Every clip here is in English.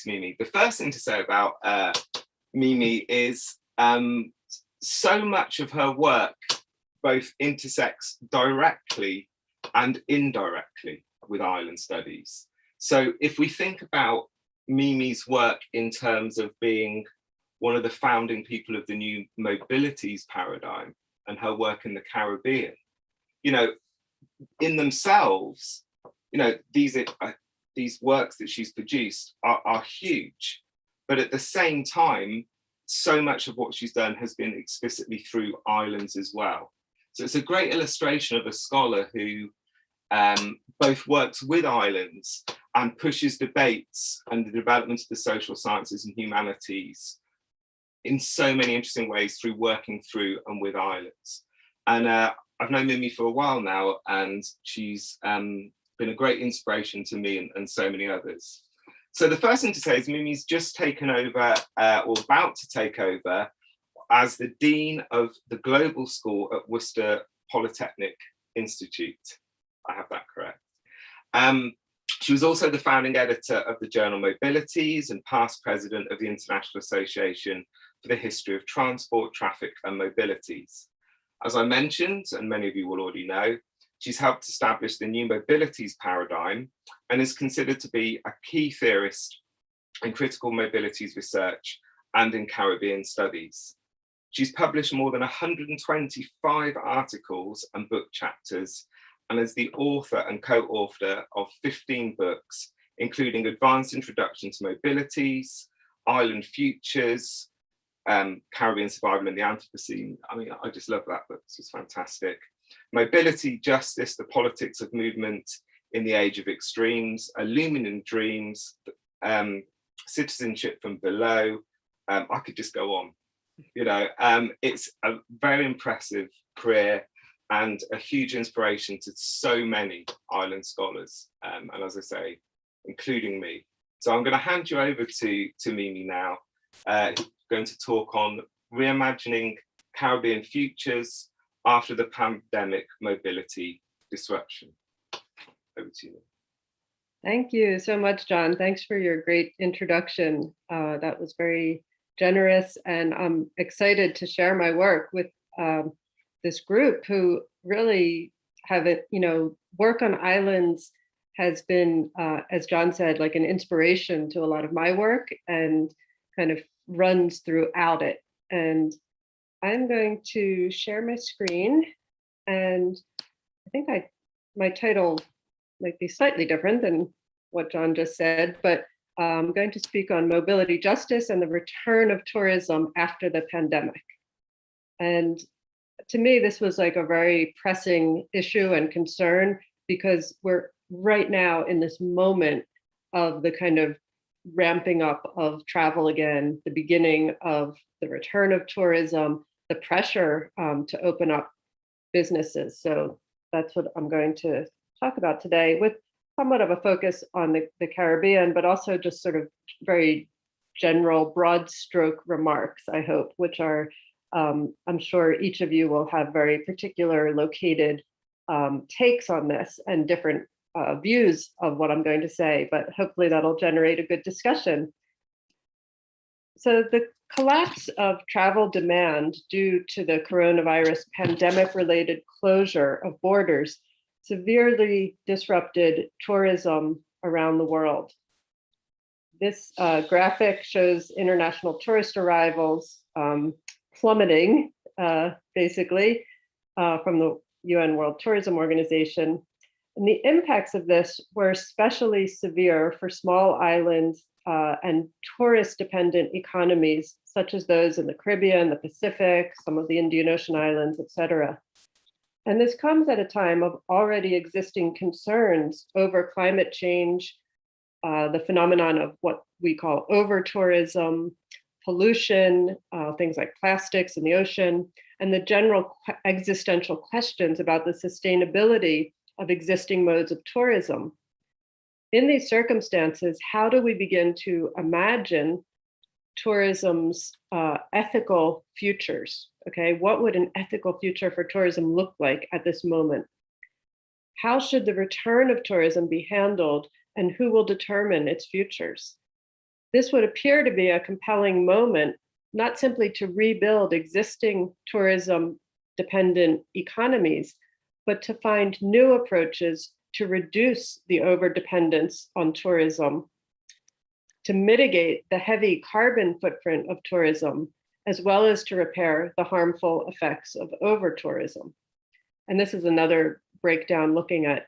Mimi. The first thing to say about Mimi is so much of her work both intersects directly and indirectly with island studies. So if we think about Mimi's work in terms of being one of the founding people of the new mobilities paradigm and her work in the Caribbean, you know, in themselves, you know, these works that she's produced are huge, but at the same time, so much of what she's done has been explicitly through islands as well. So it's a great illustration of a scholar who both works with islands and pushes debates and the development of the social sciences and humanities in so many interesting ways through working through and with islands. And I've known Mimi for a while now, and she's been a great inspiration to me and so many others. So the first thing to say is Mimi's just taken over, or about to take over, as the Dean of the Global School at Worcester Polytechnic Institute. I have that correct. She was also the founding editor of the journal Mobilities and past president of the International Association for the History of Transport, Traffic and Mobilities. As I mentioned, and many of you will already know, she's helped establish the new mobilities paradigm and is considered to be a key theorist in critical mobilities research and in Caribbean studies. She's published more than 125 articles and book chapters, and is the author and co-author of 15 books, including Advanced Introduction to Mobilities, Island Futures, Caribbean Survival in the Anthropocene. I mean, I just love that book, it's just fantastic. Mobility, Justice, the Politics of Movement in the Age of Extremes, Illuminating Dreams, Citizenship from Below. I could just go on. You know, it's a very impressive career and a huge inspiration to so many island scholars, and as I say, including me. So I'm going to hand you over to Mimi now, who's going to talk on reimagining Caribbean futures after the pandemic mobility disruption. Over to you. Thank you so much, John. Thanks for your great introduction. That was very generous, and I'm excited to share my work with this group who really have it, you know, work on islands has been, as John said, like an inspiration to a lot of my work and kind of runs throughout it. And I'm going to share my screen, and I think my title might be slightly different than what John just said, but I'm going to speak on mobility justice and the return of tourism after the pandemic. And to me, this was like a very pressing issue and concern, because we're right now in this moment of the kind of ramping up of travel again, the beginning of the return of tourism, the pressure to open up businesses. So that's what I'm going to talk about today, with somewhat of a focus on the Caribbean, but also just sort of very general broad stroke remarks, I hope, which are, I'm sure each of you will have very particular located takes on this and different views of what I'm going to say, but hopefully that'll generate a good discussion. So the collapse of travel demand due to the coronavirus pandemic-related closure of borders severely disrupted tourism around the world. This graphic shows international tourist arrivals plummeting, basically, from the UN World Tourism Organization. And the impacts of this were especially severe for small islands and tourist-dependent economies, such as those in the Caribbean, the Pacific, some of the Indian Ocean islands, et cetera. And this comes at a time of already existing concerns over climate change, the phenomenon of what we call over-tourism, pollution, things like plastics in the ocean, and the general existential questions about the sustainability of existing modes of tourism. In these circumstances, how do we begin to imagine tourism's ethical futures? Okay, what would an ethical future for tourism look like at this moment? How should the return of tourism be handled, and who will determine its futures? This would appear to be a compelling moment, not simply to rebuild existing tourism-dependent economies, but to find new approaches to reduce the overdependence on tourism, to mitigate the heavy carbon footprint of tourism, as well as to repair the harmful effects of over-tourism. And this is another breakdown looking at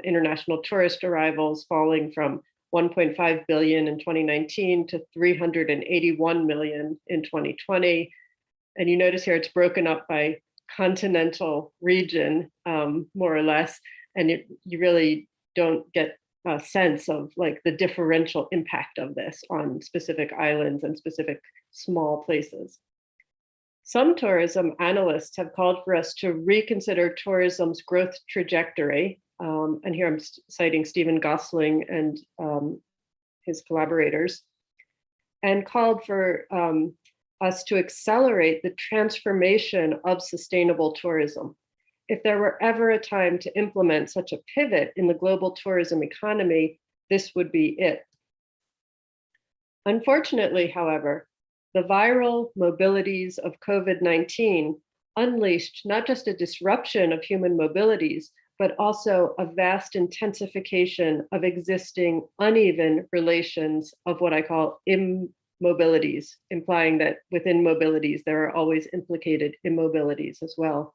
international tourist arrivals falling from 1.5 billion in 2019 to 381 million in 2020. And you notice here it's broken up by continental region, more or less, and you really don't get a sense of like the differential impact of this on specific islands and specific small places. Some tourism analysts have called for us to reconsider tourism's growth trajectory. And here I'm citing Stephen Gosling and his collaborators, and called for us to accelerate the transformation of sustainable tourism. If there were ever a time to implement such a pivot in the global tourism economy, this would be it. Unfortunately, however, the viral mobilities of COVID-19 unleashed not just a disruption of human mobilities, but also a vast intensification of existing uneven relations of what I call immobilities, implying that within mobilities, there are always implicated immobilities as well.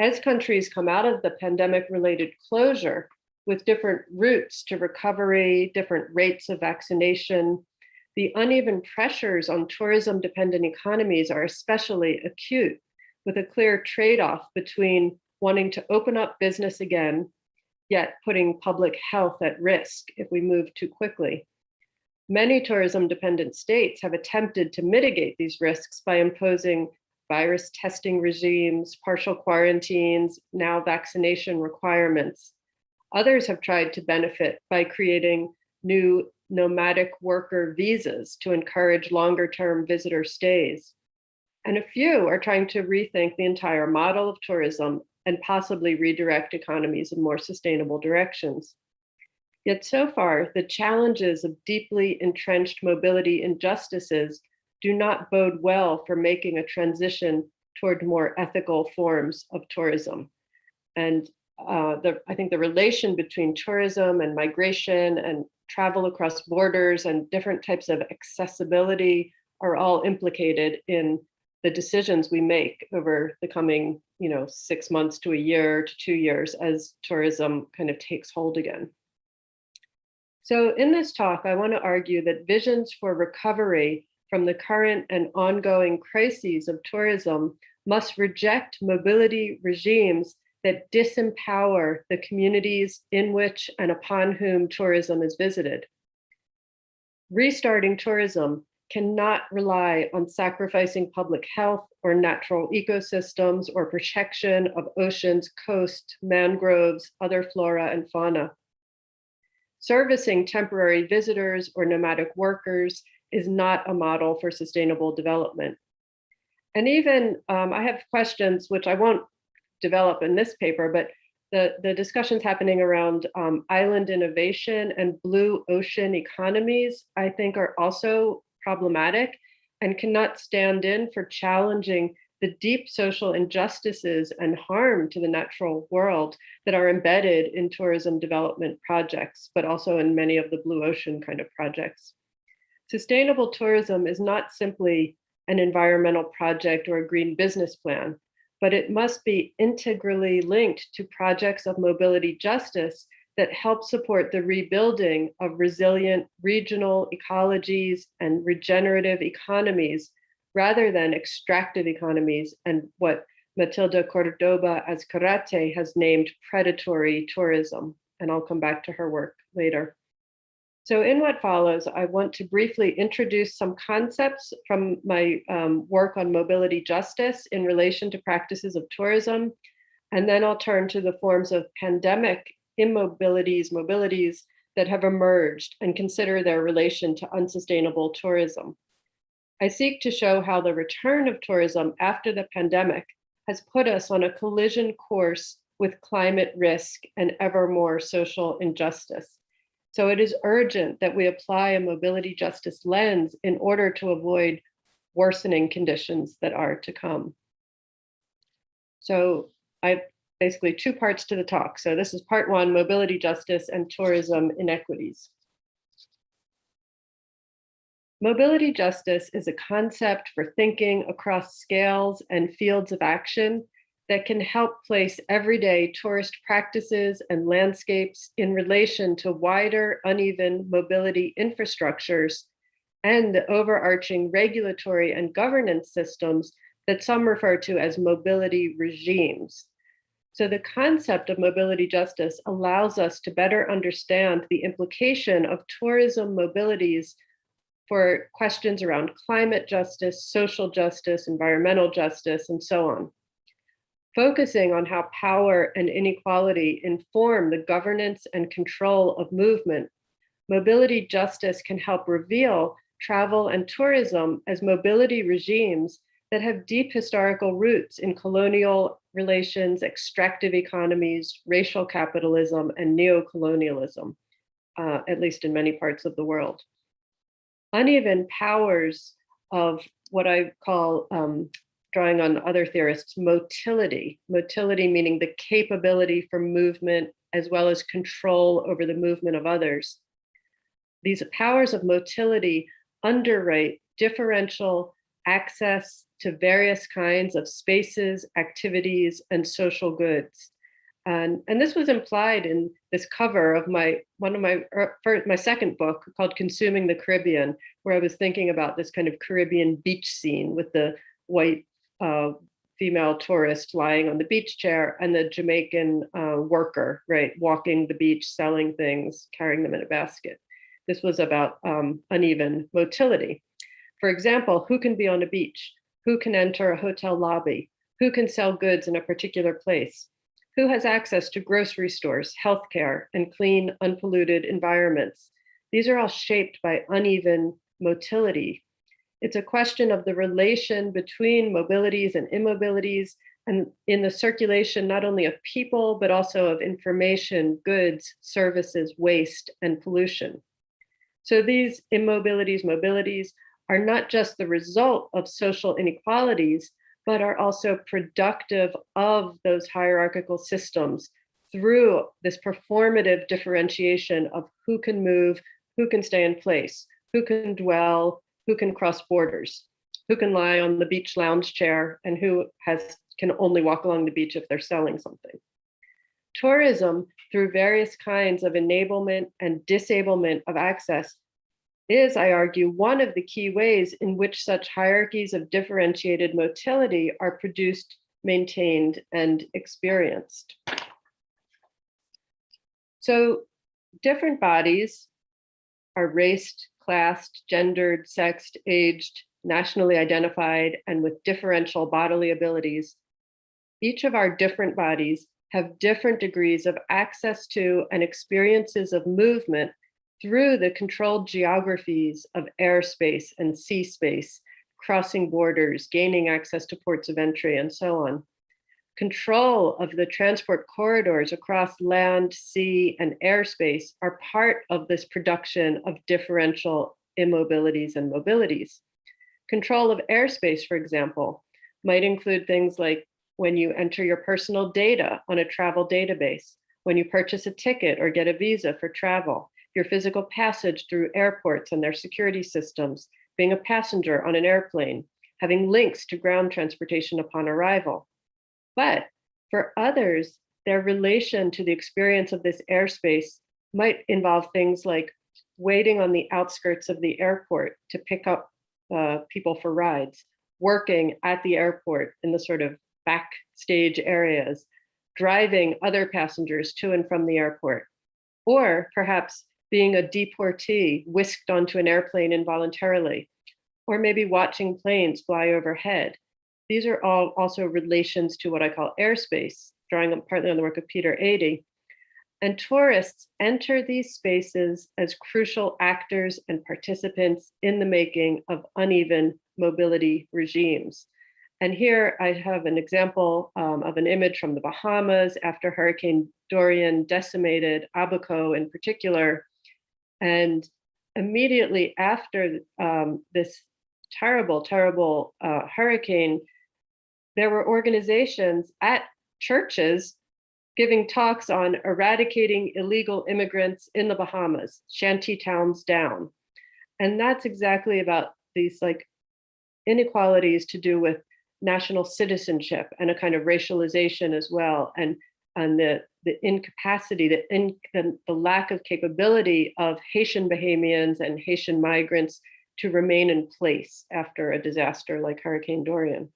As countries come out of the pandemic-related closure with different routes to recovery, different rates of vaccination, the uneven pressures on tourism-dependent economies are especially acute, with a clear trade-off between wanting to open up business again, yet putting public health at risk if we move too quickly. Many tourism-dependent states have attempted to mitigate these risks by imposing virus testing regimes, partial quarantines, now vaccination requirements. Others have tried to benefit by creating new nomadic worker visas to encourage longer-term visitor stays. And a few are trying to rethink the entire model of tourism and possibly redirect economies in more sustainable directions. Yet so far, the challenges of deeply entrenched mobility injustices do not bode well for making a transition toward more ethical forms of tourism. And I think the relation between tourism and migration and travel across borders and different types of accessibility are all implicated in the decisions we make over the coming 6 months to a year to 2 years as tourism kind of takes hold again. So in this talk, I want to argue that visions for recovery from the current and ongoing crises of tourism must reject mobility regimes that disempower the communities in which and upon whom tourism is visited. Restarting tourism cannot rely on sacrificing public health or natural ecosystems or protection of oceans, coast, mangroves, other flora and fauna. Servicing temporary visitors or nomadic workers is not a model for sustainable development. And even, I have questions, which I won't develop in this paper, but the discussions happening around island innovation and blue ocean economies, I think are also problematic and cannot stand in for challenging the deep social injustices and harm to the natural world that are embedded in tourism development projects, but also in many of the blue ocean kind of projects. Sustainable tourism is not simply an environmental project or a green business plan, but it must be integrally linked to projects of mobility justice that help support the rebuilding of resilient regional ecologies and regenerative economies rather than extractive economies and what Matilda Cordoba Azcarate has named predatory tourism. And I'll come back to her work later. So in what follows, I want to briefly introduce some concepts from my work on mobility justice in relation to practices of tourism. And then I'll turn to the forms of pandemic immobilities, mobilities that have emerged and consider their relation to unsustainable tourism. I seek to show how the return of tourism after the pandemic has put us on a collision course with climate risk and ever more social injustice. So it is urgent that we apply a mobility justice lens in order to avoid worsening conditions that are to come. So I basically two parts to the talk. So this is part one, mobility justice and tourism inequities. Mobility justice is a concept for thinking across scales and fields of action that can help place everyday tourist practices and landscapes in relation to wider, uneven mobility infrastructures and the overarching regulatory and governance systems that some refer to as mobility regimes. So the concept of mobility justice allows us to better understand the implication of tourism mobilities for questions around climate justice, social justice, environmental justice, and so on. Focusing on how power and inequality inform the governance and control of movement, mobility justice can help reveal travel and tourism as mobility regimes that have deep historical roots in colonial relations, extractive economies, racial capitalism, and neocolonialism, at least in many parts of the world. Uneven powers of what I call, drawing on other theorists, motility. Motility meaning the capability for movement as well as control over the movement of others. These powers of motility underwrite differential access to various kinds of spaces, activities, and social goods. And this was implied in this cover of my second book called Consuming the Caribbean, where I was thinking about this kind of Caribbean beach scene with the white female tourist lying on the beach chair and the Jamaican worker, right, walking the beach, selling things, carrying them in a basket. This was about uneven motility. For example, who can be on a beach? Who can enter a hotel lobby? Who can sell goods in a particular place? Who has access to grocery stores, healthcare, and clean, unpolluted environments? These are all shaped by uneven motility. It's a question of the relation between mobilities and immobilities, and in the circulation not only of people, but also of information, goods, services, waste, and pollution. So these immobilities, mobilities, are not just the result of social inequalities, but are also productive of those hierarchical systems through this performative differentiation of who can move, who can stay in place, who can dwell, who can cross borders, who can lie on the beach lounge chair, and who can only walk along the beach if they're selling something. Tourism, through various kinds of enablement and disablement of access, is, I argue, one of the key ways in which such hierarchies of differentiated motility are produced, maintained, and experienced. So different bodies are raced, classed, gendered, sexed, aged, nationally identified, and with differential bodily abilities. Each of our different bodies have different degrees of access to and experiences of movement through the controlled geographies of airspace and sea space, crossing borders, gaining access to ports of entry, and so on. Control of the transport corridors across land, sea, and airspace are part of this production of differential immobilities and mobilities. Control of airspace, for example, might include things like when you enter your personal data on a travel database, when you purchase a ticket or get a visa for travel, your physical passage through airports and their security systems, being a passenger on an airplane, having links to ground transportation upon arrival. But for others, their relation to the experience of this airspace might involve things like waiting on the outskirts of the airport to pick up people for rides, working at the airport in the sort of backstage areas, driving other passengers to and from the airport, or perhaps being a deportee whisked onto an airplane involuntarily, or maybe watching planes fly overhead. These are all also relations to what I call airspace, drawing partly on the work of Peter Adey. And tourists enter these spaces as crucial actors and participants in the making of uneven mobility regimes. And here I have an example of an image from the Bahamas after Hurricane Dorian decimated Abaco in particular. And immediately after this terrible, terrible hurricane, there were organizations at churches giving talks on eradicating illegal immigrants in the Bahamas, shanty towns down. And that's exactly about these like inequalities to do with national citizenship and a kind of racialization as well, and the incapacity, the lack of capability of Haitian Bahamians and Haitian migrants to remain in place after a disaster like Hurricane Dorian.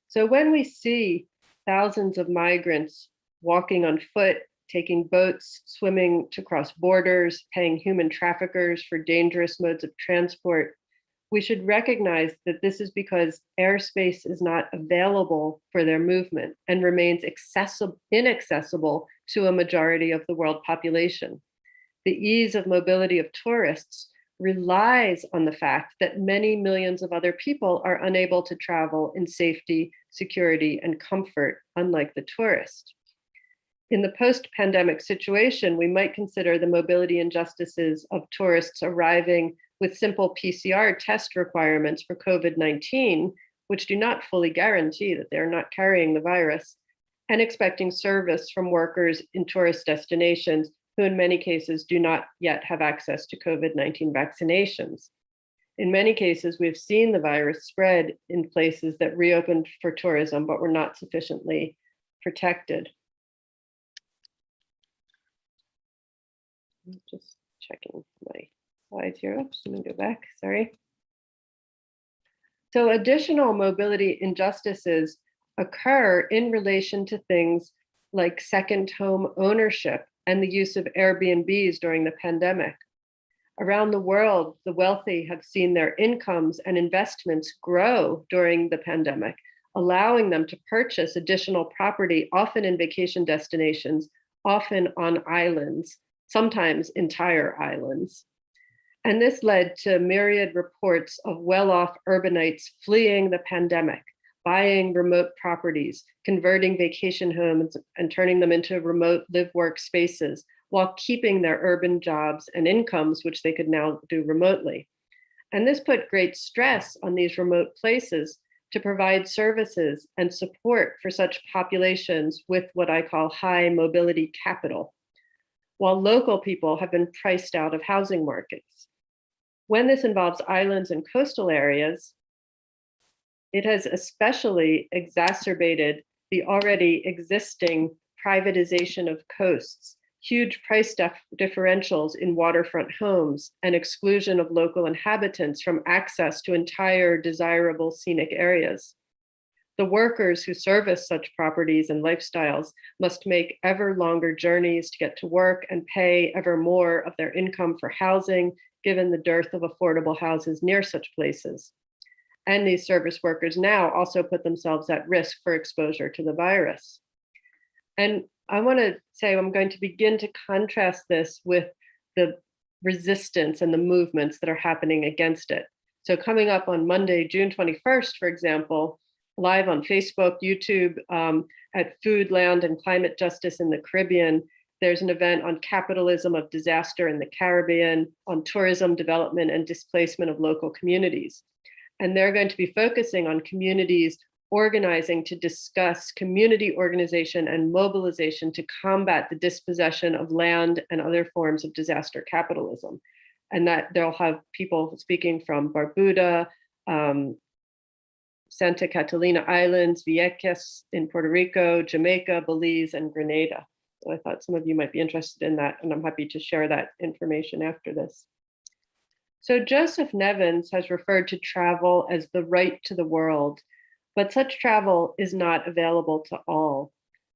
So when we see thousands of migrants walking on foot, taking boats, swimming to cross borders, paying human traffickers for dangerous modes of transport, we should recognize that this is because airspace is not available for their movement and remains inaccessible to a majority of the world population. The ease of mobility of tourists relies on the fact that many millions of other people are unable to travel in safety, security, and comfort, unlike the tourist. In the post-pandemic situation, we might consider the mobility injustices of tourists arriving with simple PCR test requirements for COVID-19, which do not fully guarantee that they're not carrying the virus, and expecting service from workers in tourist destinations who in many cases do not yet have access to COVID-19 vaccinations. In many cases, we've seen the virus spread in places that reopened for tourism, but were not sufficiently protected. I'm just checking my slides here. Oops, let me go back, sorry. So additional mobility injustices occur in relation to things like second home ownership and the use of Airbnbs during the pandemic. Around the world, the wealthy have seen their incomes and investments grow during the pandemic, allowing them to purchase additional property, often in vacation destinations, often on islands, sometimes entire islands. And this led to myriad reports of well-off urbanites fleeing the pandemic, buying remote properties, converting vacation homes and turning them into remote live-work spaces while keeping their urban jobs and incomes, which they could now do remotely. And this put great stress on these remote places to provide services and support for such populations with what I call high mobility capital, while local people have been priced out of housing markets. When this involves islands and coastal areas, it has especially exacerbated the already existing privatization of coasts, huge price differentials in waterfront homes, and exclusion of local inhabitants from access to entire desirable scenic areas. The workers who service such properties and lifestyles must make ever longer journeys to get to work and pay ever more of their income for housing, given the dearth of affordable houses near such places. And these service workers now also put themselves at risk for exposure to the virus. And I want to say I'm going to begin to contrast this with the resistance and the movements that are happening against it. So coming up on Monday, June 21st, for example, live on Facebook, YouTube, at Food, Land, and Climate Justice in the Caribbean, there's an event on capitalism of disaster in the Caribbean, on tourism development and displacement of local communities. And they're going to be focusing on communities organizing to discuss community organization and mobilization to combat the dispossession of land and other forms of disaster capitalism. And that they'll have people speaking from Barbuda, Santa Catalina Islands, Vieques in Puerto Rico, Jamaica, Belize, and Grenada. So I thought some of you might be interested in that, and I'm happy to share that information after this. So Joseph Nevins has referred to travel as the right to the world, but such travel is not available to all.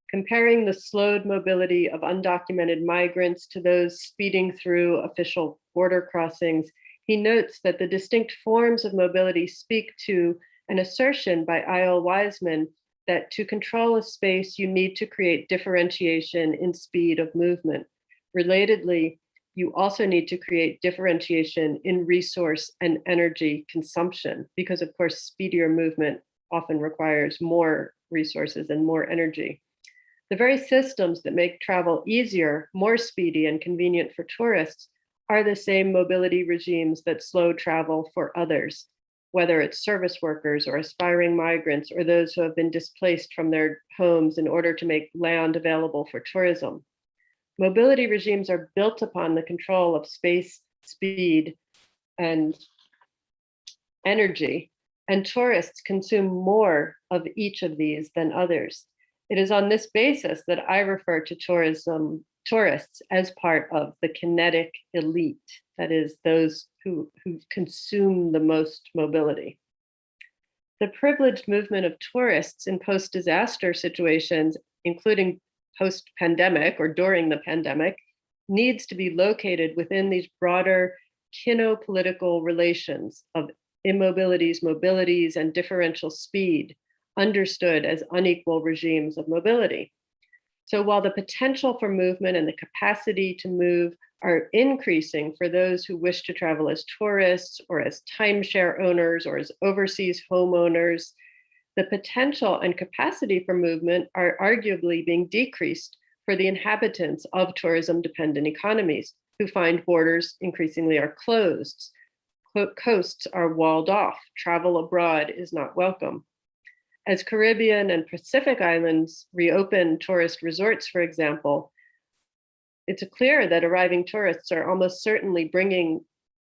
Comparing the slowed mobility of undocumented migrants to those speeding through official border crossings, he notes that the distinct forms of mobility speak to an assertion by I.L. Wiseman that to control a space, you need to create differentiation in speed of movement. Relatedly, you also need to create differentiation in resource and energy consumption, because of course, speedier movement often requires more resources and more energy. The very systems that make travel easier, more speedy and convenient for tourists are the same mobility regimes that slow travel for others, whether it's service workers or aspiring migrants or those who have been displaced from their homes in order to make land available for tourism. Mobility regimes are built upon the control of space, speed, and energy, and tourists consume more of each of these than others. It is on this basis that I refer to tourists as part of the kinetic elite, that is, those who consume the most mobility. The privileged movement of tourists in post-disaster situations, including post-pandemic or during the pandemic, needs to be located within these broader kinopolitical relations of immobilities, mobilities, and differential speed, understood as unequal regimes of mobility. So while the potential for movement and the capacity to move are increasing for those who wish to travel as tourists or as timeshare owners or as overseas homeowners, the potential and capacity for movement are arguably being decreased for the inhabitants of tourism-dependent economies who find borders increasingly are closed, coasts are walled off, travel abroad is not welcome. As Caribbean and Pacific islands reopen tourist resorts, for example, it's clear that arriving tourists are almost certainly bringing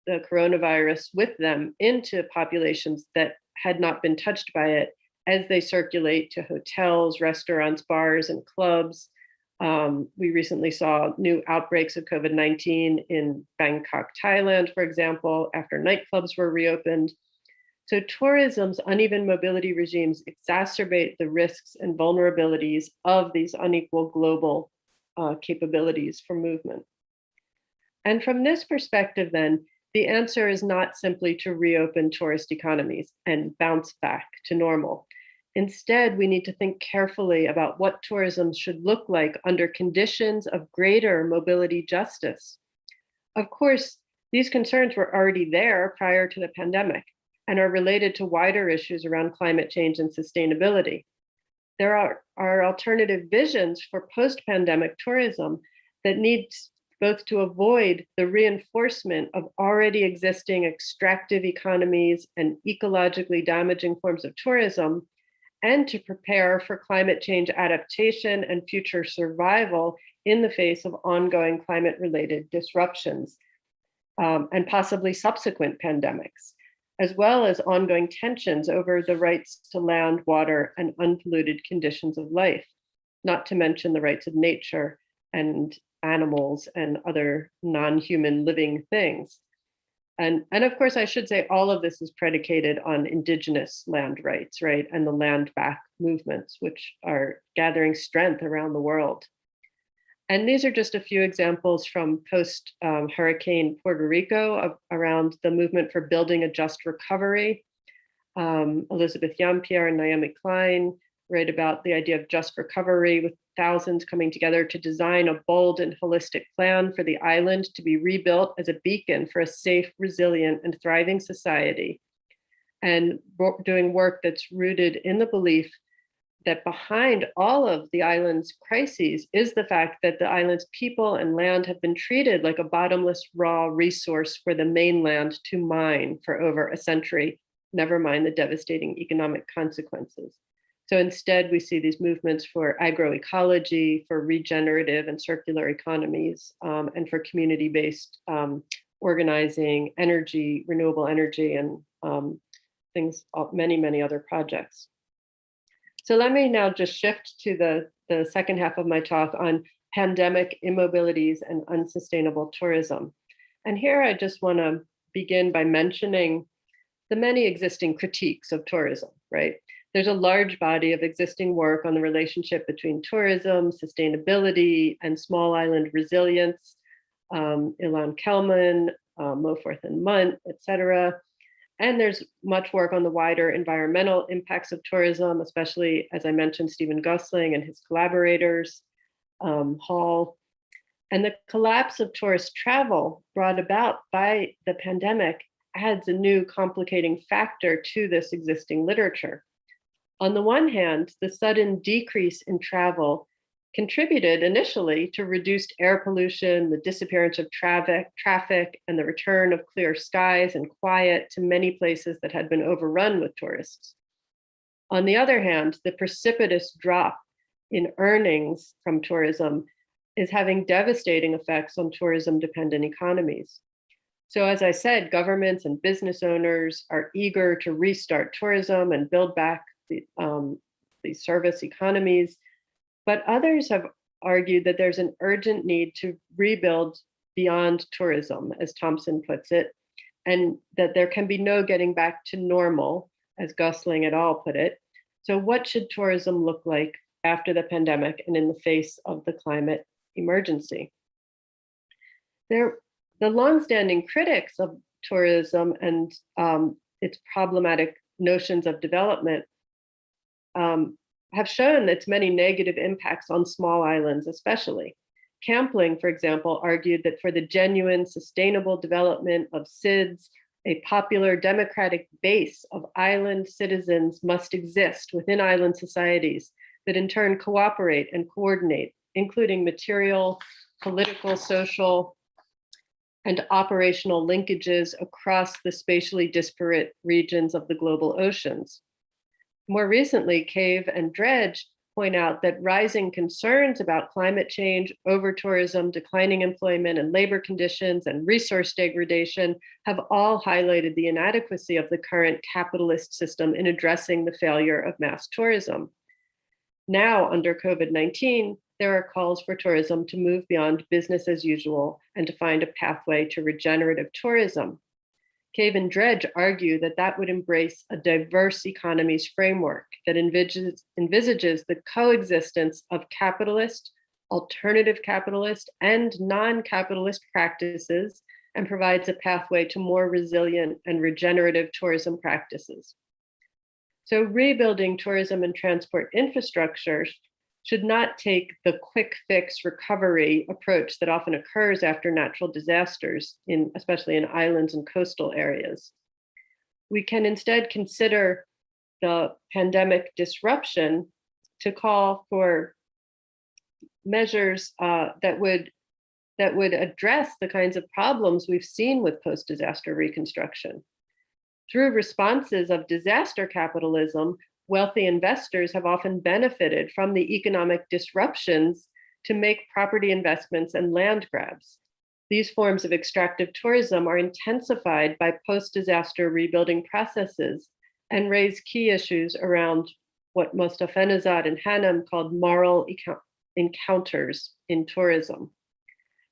the coronavirus with them into populations that had not been touched by it as they circulate to hotels, restaurants, bars, and clubs. We recently saw new outbreaks of COVID-19 in Bangkok, Thailand, for example, after nightclubs were reopened. So tourism's uneven mobility regimes exacerbate the risks and vulnerabilities of these unequal global capabilities for movement. And from this perspective, then, the answer is not simply to reopen tourist economies and bounce back to normal. Instead, we need to think carefully about what tourism should look like under conditions of greater mobility justice. Of course, these concerns were already there prior to the pandemic and are related to wider issues around climate change and sustainability. There are alternative visions for post-pandemic tourism that need both to avoid the reinforcement of already existing extractive economies and ecologically damaging forms of tourism, and to prepare for climate change adaptation and future survival in the face of ongoing climate-related disruptions and possibly subsequent pandemics, as well as ongoing tensions over the rights to land, water, and unpolluted conditions of life, not to mention the rights of nature and animals and other non-human living things. And of course, I should say all of this is predicated on indigenous land rights, right? And the land back movements, which are gathering strength around the world. And these are just a few examples from post-hurricane Puerto Rico around the movement for building a just recovery. Elizabeth Yampierre and Naomi Klein write about the idea of just recovery, with thousands coming together to design a bold and holistic plan for the island to be rebuilt as a beacon for a safe, resilient, and thriving society. And doing work that's rooted in the belief that behind all of the island's crises is the fact that the island's people and land have been treated like a bottomless raw resource for the mainland to mine for over a century, never mind the devastating economic consequences. So instead, we see these movements for agroecology, for regenerative and circular economies, and for community-based organizing, energy, renewable energy, and things, many, many other projects. So let me now just shift to the second half of my talk on pandemic immobilities and unsustainable tourism. And here I just want to begin by mentioning the many existing critiques of tourism, right? There's a large body of existing work on the relationship between tourism, sustainability, and small island resilience. Ilan Kelman, Moforth and Munt, et cetera. And there's much work on the wider environmental impacts of tourism, especially, as I mentioned, Stephen Gosling and his collaborators, Hall. And the collapse of tourist travel brought about by the pandemic adds a new complicating factor to this existing literature. On the one hand, the sudden decrease in travel contributed initially to reduced air pollution, the disappearance of traffic, and the return of clear skies and quiet to many places that had been overrun with tourists. On the other hand, the precipitous drop in earnings from tourism is having devastating effects on tourism-dependent economies. So as I said, governments and business owners are eager to restart tourism and build back the service economies, but others have argued that there's an urgent need to rebuild beyond tourism, as Thompson puts it, and that there can be no getting back to normal, as Gosling et al. Put it. So what should tourism look like after the pandemic and in the face of the climate emergency? The longstanding critics of tourism and its problematic notions of development have shown its many negative impacts on small islands, especially. Campling, for example, argued that for the genuine sustainable development of SIDS, a popular democratic base of island citizens must exist within island societies that in turn cooperate and coordinate, including material, political, social, and operational linkages across the spatially disparate regions of the global oceans. More recently, Cave and Dredge point out that rising concerns about climate change, over-tourism, declining employment and labor conditions, and resource degradation have all highlighted the inadequacy of the current capitalist system in addressing the failure of mass tourism. Now, under COVID-19, there are calls for tourism to move beyond business as usual and to find a pathway to regenerative tourism. Cave and Dredge argue that that would embrace a diverse economies framework that envisages the coexistence of capitalist, alternative capitalist, and non-capitalist practices and provides a pathway to more resilient and regenerative tourism practices. So rebuilding tourism and transport infrastructure should not take the quick fix recovery approach that often occurs after natural disasters, especially in islands and coastal areas. We can instead consider the pandemic disruption to call for measures that would address the kinds of problems we've seen with post-disaster reconstruction. Through responses of disaster capitalism, wealthy investors have often benefited from the economic disruptions to make property investments and land grabs. These forms of extractive tourism are intensified by post-disaster rebuilding processes and raise key issues around what Mostafenazad and Hanum called moral encounters in tourism.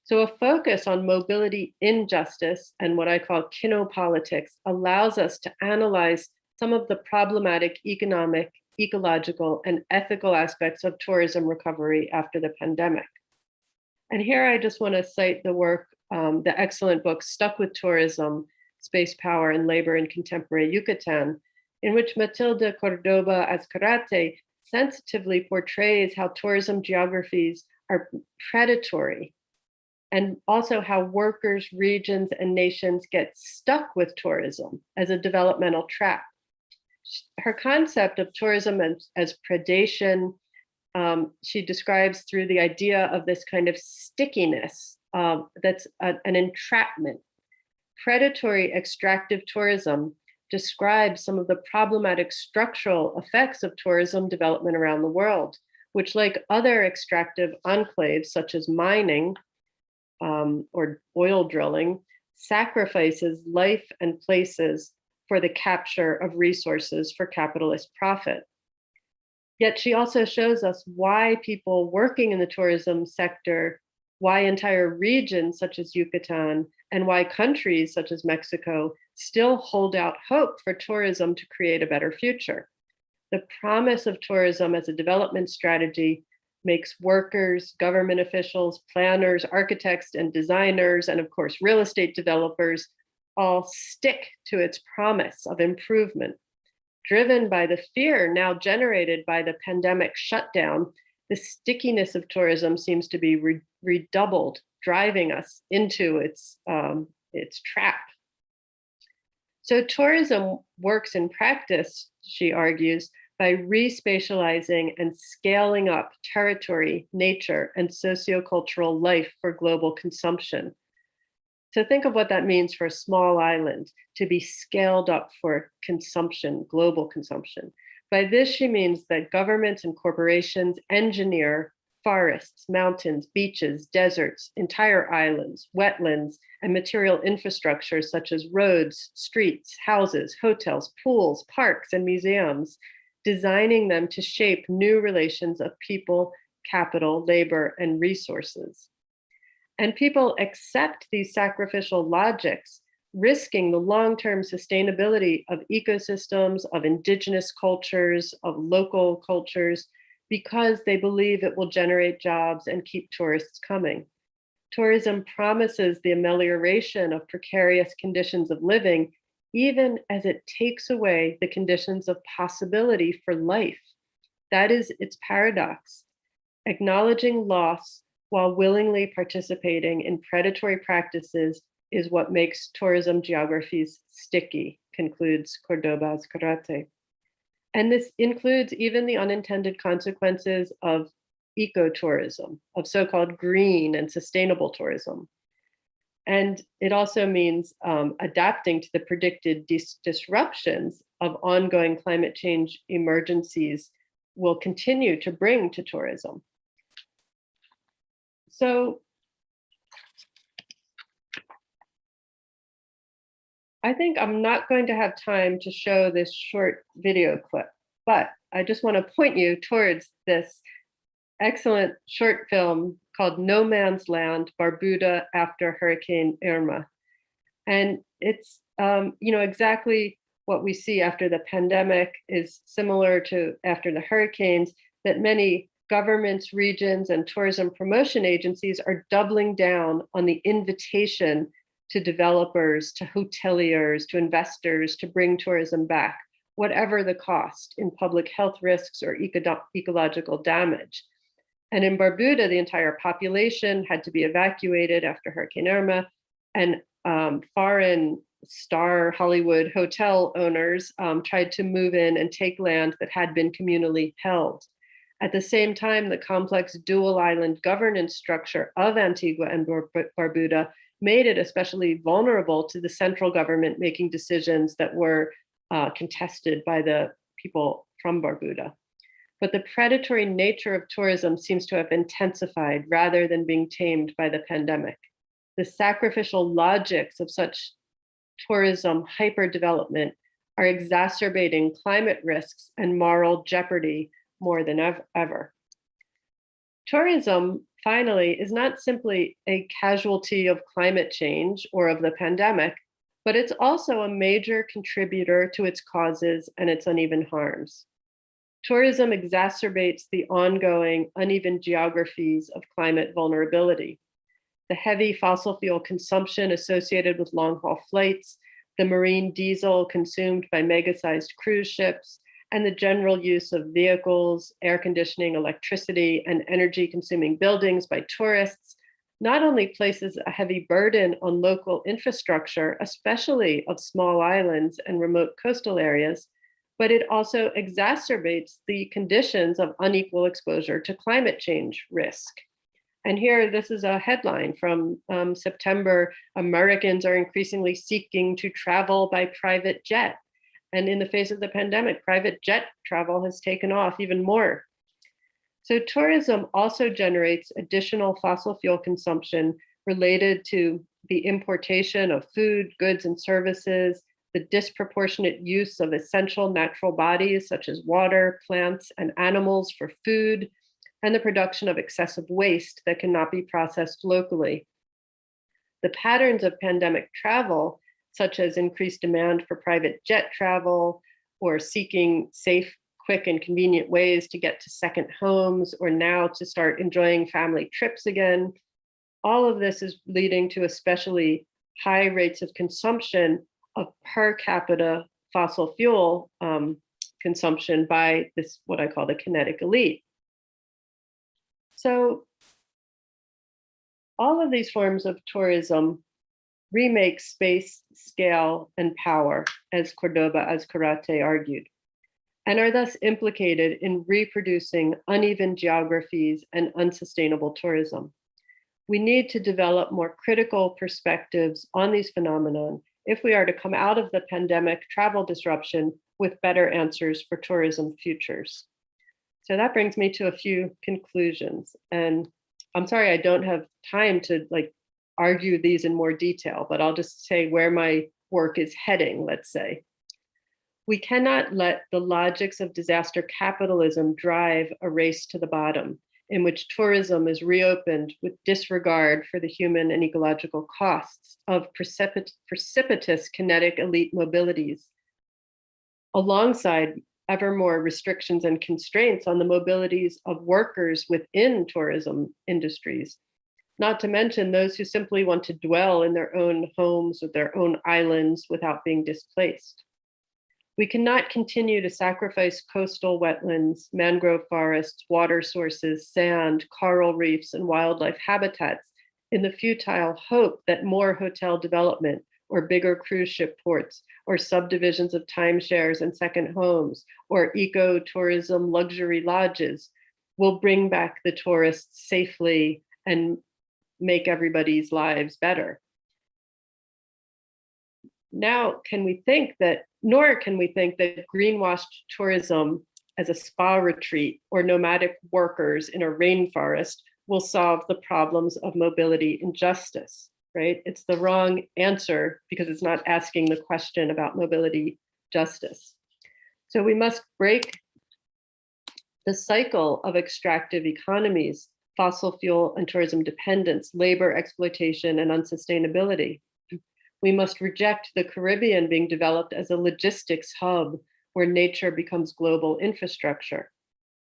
So a focus on mobility injustice and what I call kinopolitics allows us to analyze some of the problematic economic, ecological, and ethical aspects of tourism recovery after the pandemic. And here I just want to cite the work, the excellent book, Stuck with Tourism, Space, Power, and Labor in Contemporary Yucatan, in which Matilde Cordoba Azcarate sensitively portrays how tourism geographies are predatory, and also how workers, regions, and nations get stuck with tourism as a developmental trap. Her concept of tourism as predation, she describes through the idea of this kind of stickiness that's an entrapment. Predatory extractive tourism describes some of the problematic structural effects of tourism development around the world, which, like other extractive enclaves such as mining or oil drilling, sacrifices life and places for the capture of resources for capitalist profit. Yet she also shows us why people working in the tourism sector, why entire regions such as Yucatan, and why countries such as Mexico still hold out hope for tourism to create a better future. The promise of tourism as a development strategy makes workers, government officials, planners, architects, and designers, and of course, real estate developers all stick to its promise of improvement. Driven by the fear now generated by the pandemic shutdown, the stickiness of tourism seems to be redoubled, driving us into its trap. So tourism works in practice, she argues, by respatializing and scaling up territory, nature, and sociocultural life for global consumption. So think of what that means for a small island to be scaled up for consumption, global consumption. By this, she means that governments and corporations engineer forests, mountains, beaches, deserts, entire islands, wetlands, and material infrastructure such as roads, streets, houses, hotels, pools, parks, and museums, designing them to shape new relations of people, capital, labor, and resources. And people accept these sacrificial logics, risking the long-term sustainability of ecosystems, of indigenous cultures, of local cultures, because they believe it will generate jobs and keep tourists coming. Tourism promises the amelioration of precarious conditions of living, even as it takes away the conditions of possibility for life. That is its paradox. Acknowledging loss while willingly participating in predatory practices is what makes tourism geographies sticky, concludes Cordoba Azcarate. And this includes even the unintended consequences of ecotourism, of so-called green and sustainable tourism. And it also means adapting to the predicted disruptions of ongoing climate change emergencies will continue to bring to tourism. So I think I'm not going to have time to show this short video clip, but I just want to point you towards this excellent short film called No Man's Land, Barbuda After Hurricane Irma. And it's exactly what we see after the pandemic is similar to after the hurricanes, that many governments, regions, and tourism promotion agencies are doubling down on the invitation to developers, to hoteliers, to investors to bring tourism back, whatever the cost in public health risks or ecological damage. And in Barbuda, the entire population had to be evacuated after Hurricane Irma, and foreign star Hollywood hotel owners tried to move in and take land that had been communally held. At the same time, the complex dual island governance structure of Antigua and Barbuda made it especially vulnerable to the central government making decisions that were contested by the people from Barbuda. But the predatory nature of tourism seems to have intensified rather than being tamed by the pandemic. The sacrificial logics of such tourism hyperdevelopment are exacerbating climate risks and moral jeopardy more than ever. Tourism, finally, is not simply a casualty of climate change or of the pandemic, but it's also a major contributor to its causes and its uneven harms. Tourism exacerbates the ongoing uneven geographies of climate vulnerability. The heavy fossil fuel consumption associated with long-haul flights, the marine diesel consumed by mega-sized cruise ships, and the general use of vehicles, air conditioning, electricity, and energy-consuming buildings by tourists not only places a heavy burden on local infrastructure, especially of small islands and remote coastal areas, but it also exacerbates the conditions of unequal exposure to climate change risk. And here, this is a headline from September: Americans are increasingly seeking to travel by private jet. And in the face of the pandemic, private jet travel has taken off even more. So tourism also generates additional fossil fuel consumption related to the importation of food, goods, and services, the disproportionate use of essential natural bodies such as water, plants, and animals for food, and the production of excessive waste that cannot be processed locally. The patterns of pandemic travel, such as increased demand for private jet travel, or seeking safe, quick, and convenient ways to get to second homes, or now to start enjoying family trips again. All of this is leading to especially high rates of consumption of per capita fossil fuel consumption by this, what I call the kinetic elite. So all of these forms of tourism remake space, scale, and power, as Cordoba Azcarate argued. and are thus implicated in reproducing uneven geographies and unsustainable tourism. We need to develop more critical perspectives on these phenomena if we are to come out of the pandemic travel disruption with better answers for tourism futures. So that brings me to a few conclusions. And I'm sorry I don't have time to argue these in more detail, but I'll just say where my work is heading, let's say. We cannot let the logics of disaster capitalism drive a race to the bottom, in which tourism is reopened with disregard for the human and ecological costs of precipitous kinetic elite mobilities, alongside ever more restrictions and constraints on the mobilities of workers within tourism industries, not to mention those who simply want to dwell in their own homes or their own islands without being displaced. We cannot continue to sacrifice coastal wetlands, mangrove forests, water sources, sand, coral reefs, and wildlife habitats in the futile hope that more hotel development or bigger cruise ship ports or subdivisions of timeshares and second homes or eco-tourism luxury lodges will bring back the tourists safely and make everybody's lives better. Nor can we think that greenwashed tourism as a spa retreat or nomadic workers in a rainforest will solve the problems of mobility and justice, right? It's the wrong answer because it's not asking the question about mobility justice. So we must break the cycle of extractive economies, fossil fuel and tourism dependence, labor exploitation, and unsustainability. We must reject the Caribbean being developed as a logistics hub where nature becomes global infrastructure.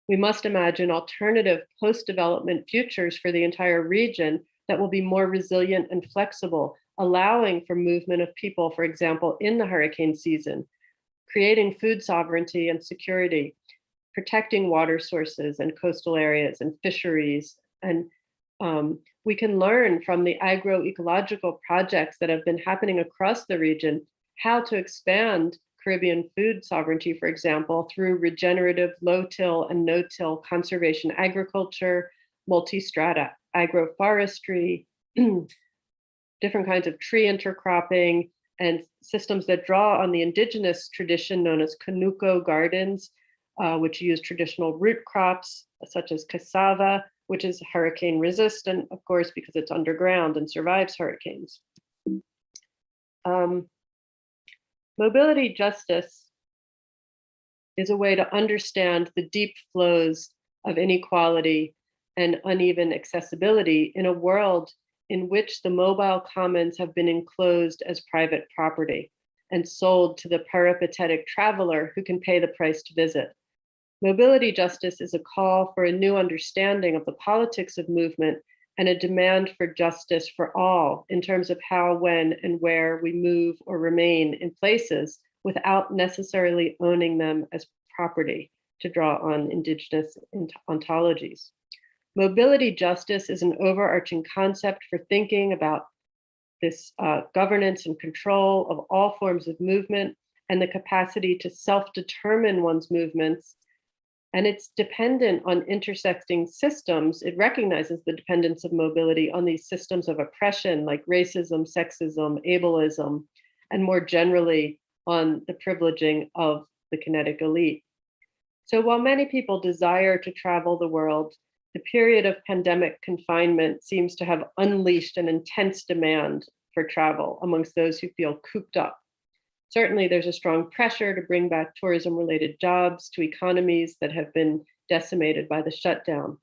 We must imagine alternative post-development futures for the entire region that will be more resilient and flexible, allowing for movement of people, for example, in the hurricane season, creating food sovereignty and security, protecting water sources and coastal areas and fisheries. And we can learn from the agroecological projects that have been happening across the region how to expand Caribbean food sovereignty, for example, through regenerative low-till and no-till conservation agriculture, multi-strata agroforestry, different kinds of tree intercropping, and systems that draw on the indigenous tradition known as Canuco gardens, which use traditional root crops such as cassava, which is hurricane resistant, of course, because it's underground and survives hurricanes. Mobility justice is a way to understand the deep flows of inequality and uneven accessibility in a world in which the mobile commons have been enclosed as private property and sold to the peripatetic traveler who can pay the price to visit. Mobility justice is a call for a new understanding of the politics of movement and a demand for justice for all in terms of how, when, and where we move or remain in places without necessarily owning them as property, to draw on indigenous ontologies. Mobility justice is an overarching concept for thinking about this governance and control of all forms of movement and the capacity to self-determine one's movements. And it's dependent on intersecting systems. It recognizes the dependence of mobility on these systems of oppression like racism, sexism, ableism, and more generally on the privileging of the kinetic elite. So while many people desire to travel the world, the period of pandemic confinement seems to have unleashed an intense demand for travel amongst those who feel cooped up. Certainly, there's a strong pressure to bring back tourism-related jobs to economies that have been decimated by the shutdown.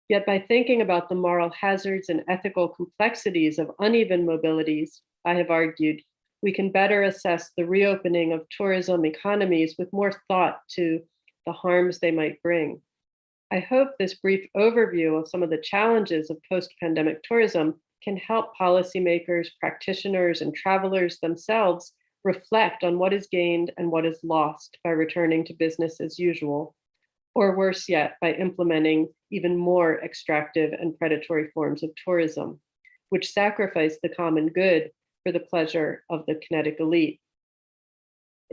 Yet by thinking about the moral hazards and ethical complexities of uneven mobilities, I have argued, we can better assess the reopening of tourism economies with more thought to the harms they might bring. I hope this brief overview of some of the challenges of post-pandemic tourism can help policymakers, practitioners, and travelers themselves reflect on what is gained and what is lost by returning to business as usual, or worse yet, by implementing even more extractive and predatory forms of tourism, which sacrifice the common good for the pleasure of the kinetic elite.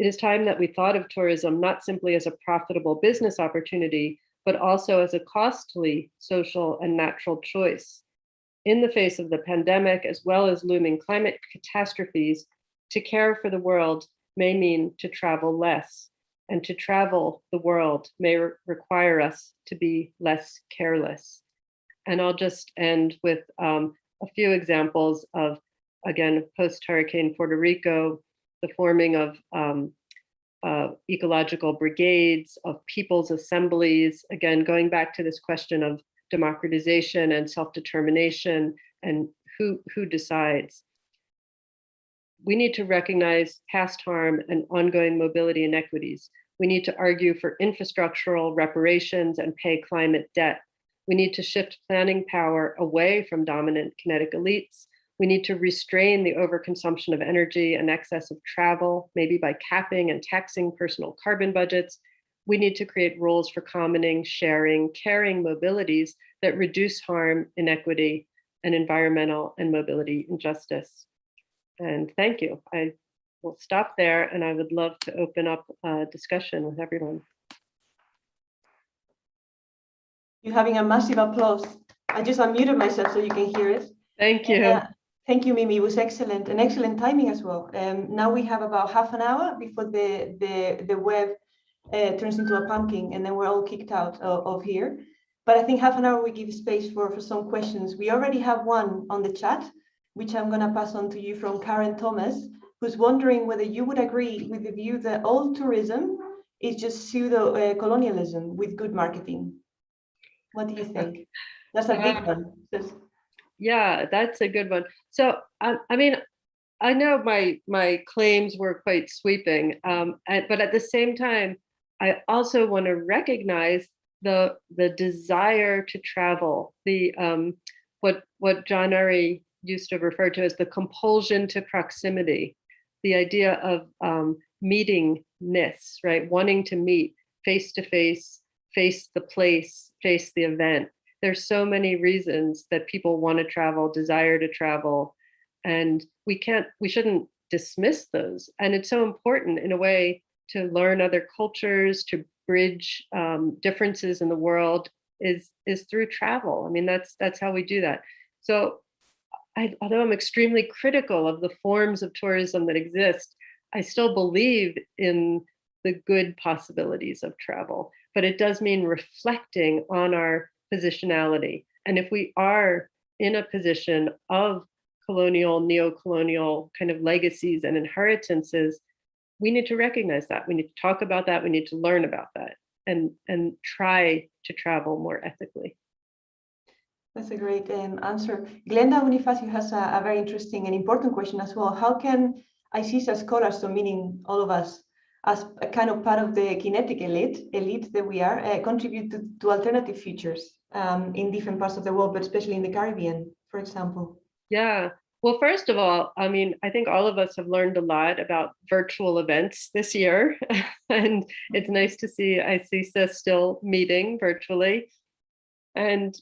It is time that we thought of tourism not simply as a profitable business opportunity, but also as a costly social and natural choice. In the face of the pandemic, as well as looming climate catastrophes, to care for the world may mean to travel less, and to travel the world may require us to be less careless. And I'll just end with a few examples of, again, post-hurricane Puerto Rico, the forming of ecological brigades, of people's assemblies, again, going back to this question of democratization and self-determination and who decides. We need to recognize past harm and ongoing mobility inequities. We need to argue for infrastructural reparations and pay climate debt. We need to shift planning power away from dominant kinetic elites. We need to restrain the overconsumption of energy and excess of travel, maybe by capping and taxing personal carbon budgets. We need to create rules for commenting, sharing, caring mobilities that reduce harm, inequity, and environmental and mobility injustice. And thank you. I will stop there, and I would love to open up a discussion with everyone. You're having a massive applause. I just unmuted myself so you can hear it. Thank you. Thank you, Mimi. It was excellent, and excellent timing as well. Now we have about half an hour before the web turns into a pumpkin, and then we're all kicked out of here. But I think half an hour we give space for some questions. We already have one on the chat, which I'm going to pass on to you, from Karen Thomas, who's wondering whether you would agree with the view that all tourism is just pseudo-colonialism with good marketing. What do you think? That's a big one. Yeah, that's a good one. So, I mean, I know my claims were quite sweeping, but at the same time, I also want to recognize the desire to travel, the what John Urry used to refer to as the compulsion to proximity, the idea of meetingness, right? Wanting to meet face to face, face the place, face the event. There's so many reasons that people want to travel, desire to travel, and we shouldn't dismiss those. And it's so important in a way to learn other cultures, to bridge differences in the world is through travel. I mean, that's how we do that. So although I'm extremely critical of the forms of tourism that exist, I still believe in the good possibilities of travel, but it does mean reflecting on our positionality. And if we are in a position of colonial, neo-colonial kind of legacies and inheritances, we need to recognize that. We need to talk about that. We need to learn about that and try to travel more ethically. That's a great answer. Glenda Bonifacio has a very interesting and important question as well. How can ISISA scholars, so meaning all of us, as a kind of part of the kinetic elite that we are, contribute to alternative futures in different parts of the world, but especially in the Caribbean, for example? Yeah. Well, first of all, I mean, I think all of us have learned a lot about virtual events this year, and it's nice to see ISISA still meeting virtually. And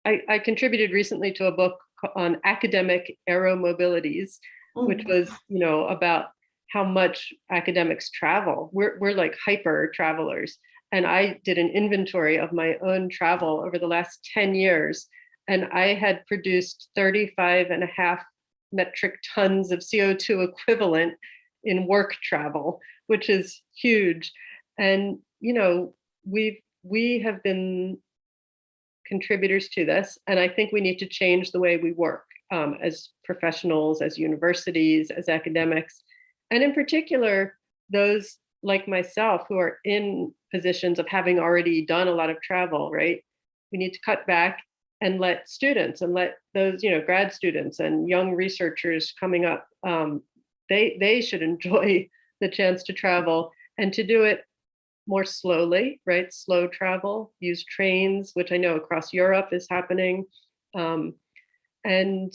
I contributed recently to a book on academic aeromobilities, which was, about how much academics travel. We're like hyper travelers. And I did an inventory of my own travel over the last 10 years. And I had produced 35.5 metric tons of CO2 equivalent in work travel, which is huge. And, we have been contributors to this. And I think we need to change the way we work as professionals, as universities, as academics. And in particular, those like myself who are in positions of having already done a lot of travel, right? We need to cut back and let students and let those, grad students and young researchers coming up, they should enjoy the chance to travel and to do it more slowly, right? Slow travel, use trains, which I know across Europe is happening, and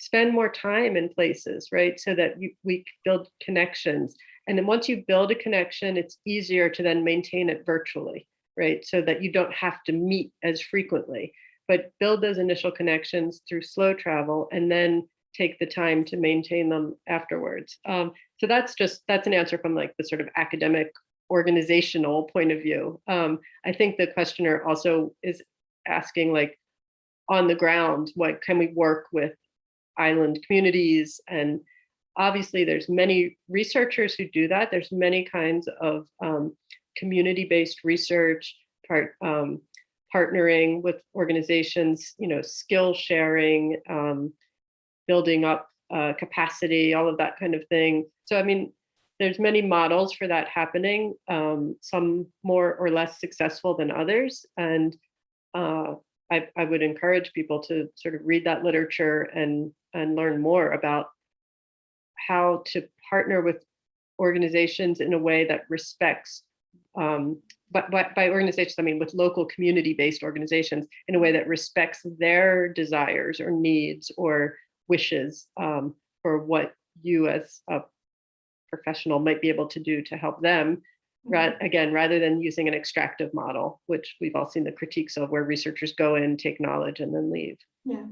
spend more time in places, right? So that we build connections. And then once you build a connection, it's easier to then maintain it virtually, right? So that you don't have to meet as frequently, but build those initial connections through slow travel and then take the time to maintain them afterwards. So that's an answer from like the sort of academic organizational point of view. I think the questioner also is asking, like, on the ground, what can we work with island communities? And obviously there's many researchers who do that. There's many kinds of community-based research, partnering with organizations, skill sharing, building up capacity, all of that kind of thing. So, I mean, there's many models for that happening, some more or less successful than others. And I would encourage people to sort of read that literature and learn more about how to partner with organizations in a way that respects, but by organizations, I mean with local community-based organizations, in a way that respects their desires or needs or wishes for what you as a professional might be able to do to help them. Again, rather than using an extractive model, which we've all seen the critiques of, where researchers go in, take knowledge, and then leave. Yeah,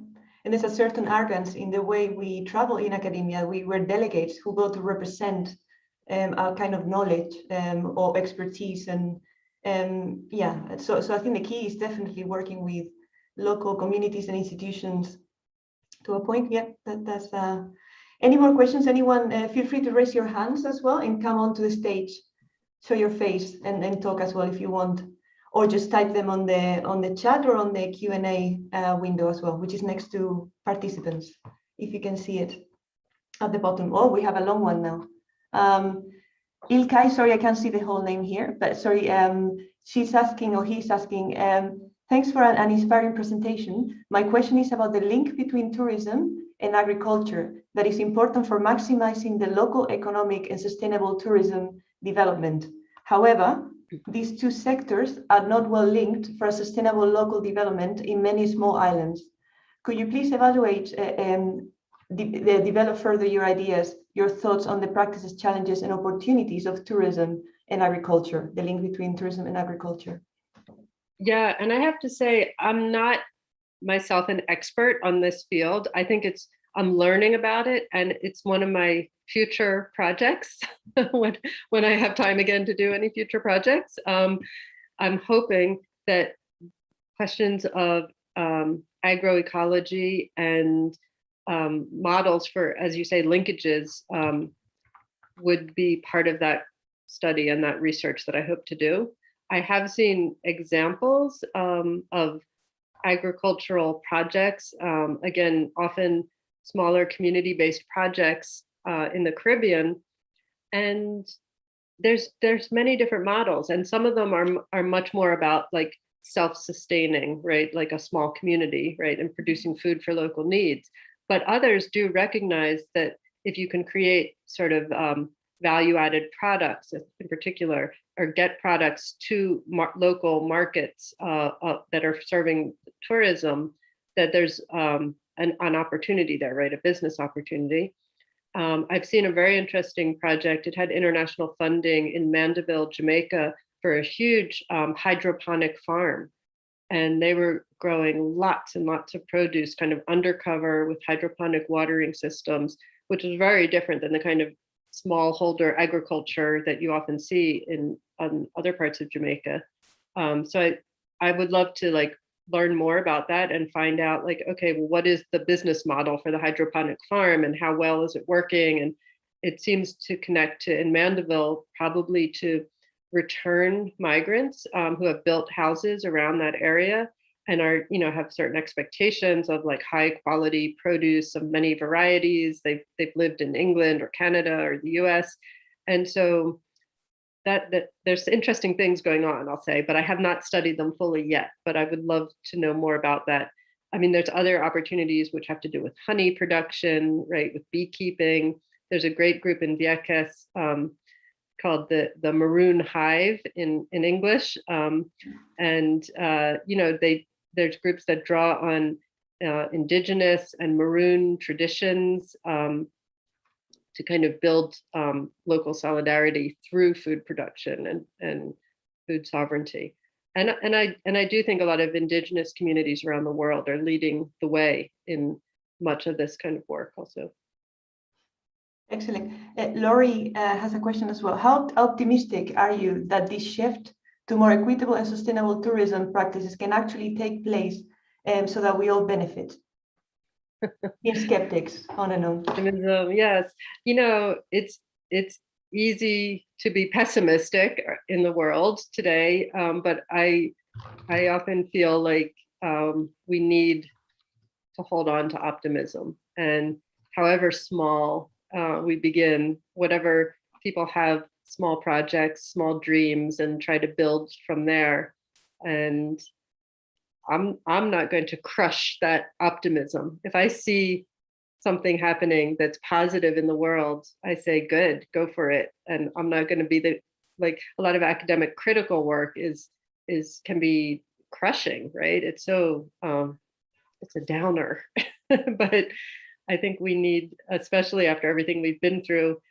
and there's a certain arrogance in the way we travel in academia. We're delegates who go to represent our kind of knowledge or expertise, and yeah. So I think the key is definitely working with local communities and institutions to a point. Yeah, that's. Any more questions? Anyone? Feel free to raise your hands as well and come onto the stage. Show your face and talk as well if you want, or just type them on the chat or on the Q&A window as well, which is next to participants, if you can see it at the bottom. Oh, we have a long one now. Ilkay, sorry, I can't see the whole name here, but sorry, she's asking, or he's asking, thanks for an inspiring presentation. My question is about the link between tourism and agriculture that is important for maximizing the local economic and sustainable tourism development. However, these two sectors are not well linked for a sustainable local development in many small islands. Could you please evaluate, develop further your ideas, your thoughts on the practices, challenges, and opportunities of tourism and agriculture, the link between tourism and agriculture? Yeah, and I have to say, I'm not myself an expert on this field. I think I'm learning about it, and it's one of my future projects when I have time again to do any future projects. I'm hoping that questions of agroecology and models for, as you say, linkages would be part of that study and that research that I hope to do. I have seen examples of agricultural projects, again, often smaller community-based projects in the Caribbean, and there's many different models, and some of them are much more about like self-sustaining, right, like a small community, right, and producing food for local needs. But others do recognize that if you can create sort of value-added products in particular, or get products to local markets that are serving tourism, that there's an opportunity there, right, a business opportunity. I've seen a very interesting project. It had international funding in Mandeville, Jamaica, for a huge hydroponic farm. And they were growing lots and lots of produce kind of undercover with hydroponic watering systems, which was very different than the kind of smallholder agriculture that you often see in other parts of Jamaica. So I would love to like learn more about that and find out like, okay, well, what is the business model for the hydroponic farm and how well is it working? And it seems to connect to, in Mandeville, probably to return migrants who have built houses around that area and are, have certain expectations of like high quality produce of many varieties. They've lived in England or Canada or the US. And so that there's interesting things going on, I'll say, but I have not studied them fully yet, but I would love to know more about that. I mean, there's other opportunities which have to do with honey production, right, with beekeeping. There's a great group in Vieques called the Maroon Hive in English. There's groups that draw on indigenous and maroon traditions to kind of build local solidarity through food production and food sovereignty. And I do think a lot of indigenous communities around the world are leading the way in much of this kind of work also. Excellent. Laurie has a question as well. How optimistic are you that this shift to more equitable and sustainable tourism practices can actually take place so that we all benefit? In skeptics, on and on. Optimism, yes. You know, it's easy to be pessimistic in the world today, but I often feel like we need to hold on to optimism, and however small we begin, whatever people have small projects, small dreams, and try to build from there. And I'm not going to crush that optimism. If I see something happening that's positive in the world, I say, good, go for it. And I'm not going to be like a lot of academic critical work can be crushing, right? It's so, it's a downer, but I think we need, especially after everything we've been through,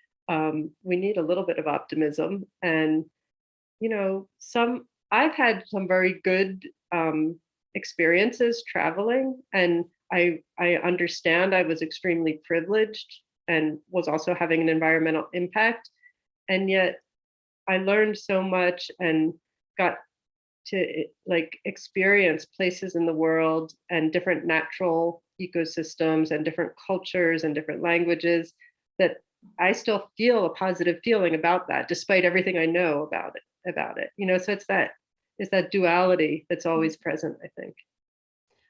we need a little bit of optimism. And, you know, I've had some very good experiences traveling, and I understand I was extremely privileged and was also having an environmental impact. And yet I learned so much and got to like experience places in the world and different natural ecosystems and different cultures and different languages that I still feel a positive feeling about that, despite everything I know about it. You know, so it's that duality that's always present, I think.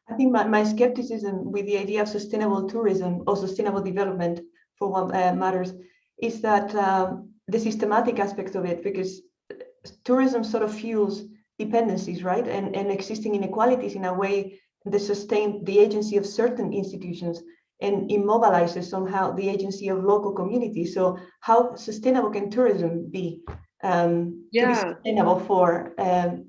I think my skepticism with the idea of sustainable tourism or sustainable development, for what matters, is that the systematic aspect of it, because tourism sort of fuels dependencies, right? And existing inequalities in a way that sustain the agency of certain institutions and immobilizes somehow the agency of local communities. So how sustainable can tourism be to be sustainable for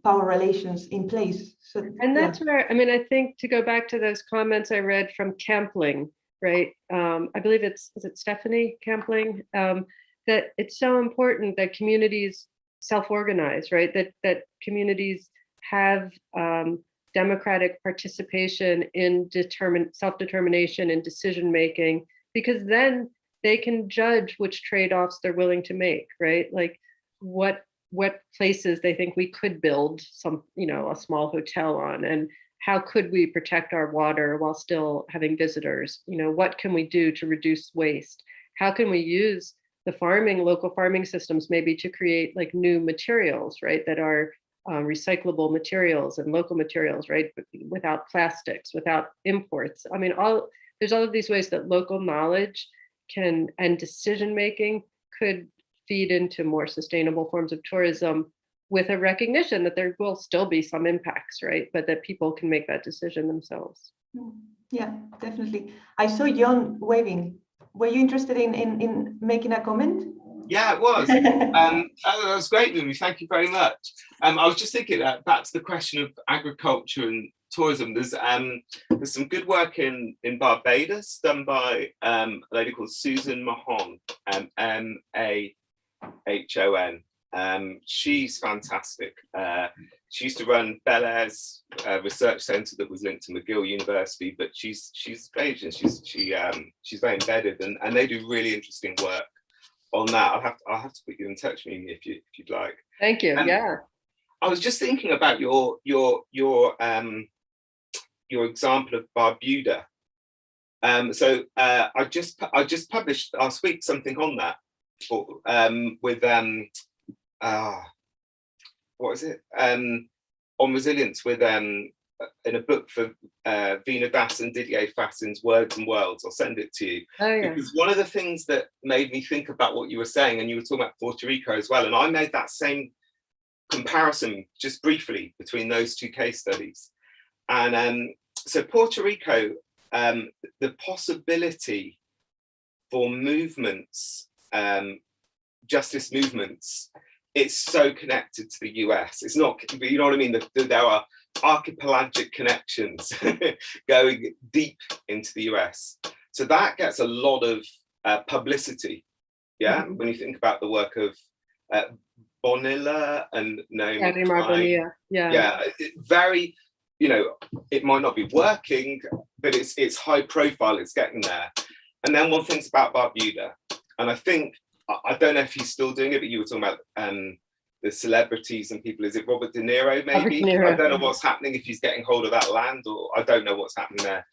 power relations in place? So, and that's where, I mean, I think to go back to those comments I read from Campling, right? I believe is it Stephanie Campling? That it's so important that communities self-organize, right? That communities have democratic participation in self-determination and decision-making, because then they can judge which trade-offs they're willing to make, right? Like what places they think we could build a small hotel on, and how could we protect our water while still having visitors? You know, what can we do to reduce waste? How can we use the local farming systems maybe to create like new materials, right? That are recyclable materials and local materials, right? Without plastics, without imports. I mean, there's all of these ways that local knowledge and decision-making could feed into more sustainable forms of tourism, with a recognition that there will still be some impacts, right? But that people can make that decision themselves. Yeah, definitely. I saw John waving. Were you interested in making a comment? Yeah, it was. That was great, Lumi. Thank you very much. I was just thinking back to the question of agriculture and tourism. There's some good work in Barbuda done by a lady called Susan Mahon, Mahon. She's fantastic. She used to run Bel Air's research centre that was linked to McGill University, but she's Asian. She's very embedded, and they do really interesting work on that. I'll have to put you in touch, Mimi, if you'd like. Thank you. Yeah. I was just thinking about your example of Barbuda. So I just published last week something on that with what is it? On resilience with in a book for Vina Das and Didier Fassin's Words and Worlds. I'll send it to you. Oh, yeah. Because one of the things that made me think about what you were saying, and you were talking about Puerto Rico as well, and I made that same comparison just briefly between those two case studies. And so Puerto Rico, the possibility for movements, justice movements, it's so connected to the US. It's not, you know what I mean? There are archipelagic connections going deep into the US. So that gets a lot of publicity, yeah? Mm-hmm. When you think about the work of Bonilla and Naomi Klein. Yeah. Yeah, very, you know, it might not be working, but it's high profile, it's getting there. And then one thinks about Barbuda, and I think, I don't know if he's still doing it, but you were talking about the celebrities and people. Is it Robert De Niro, maybe? Robert De Niro. I don't know what's happening, if he's getting hold of that land, or I don't know what's happening there.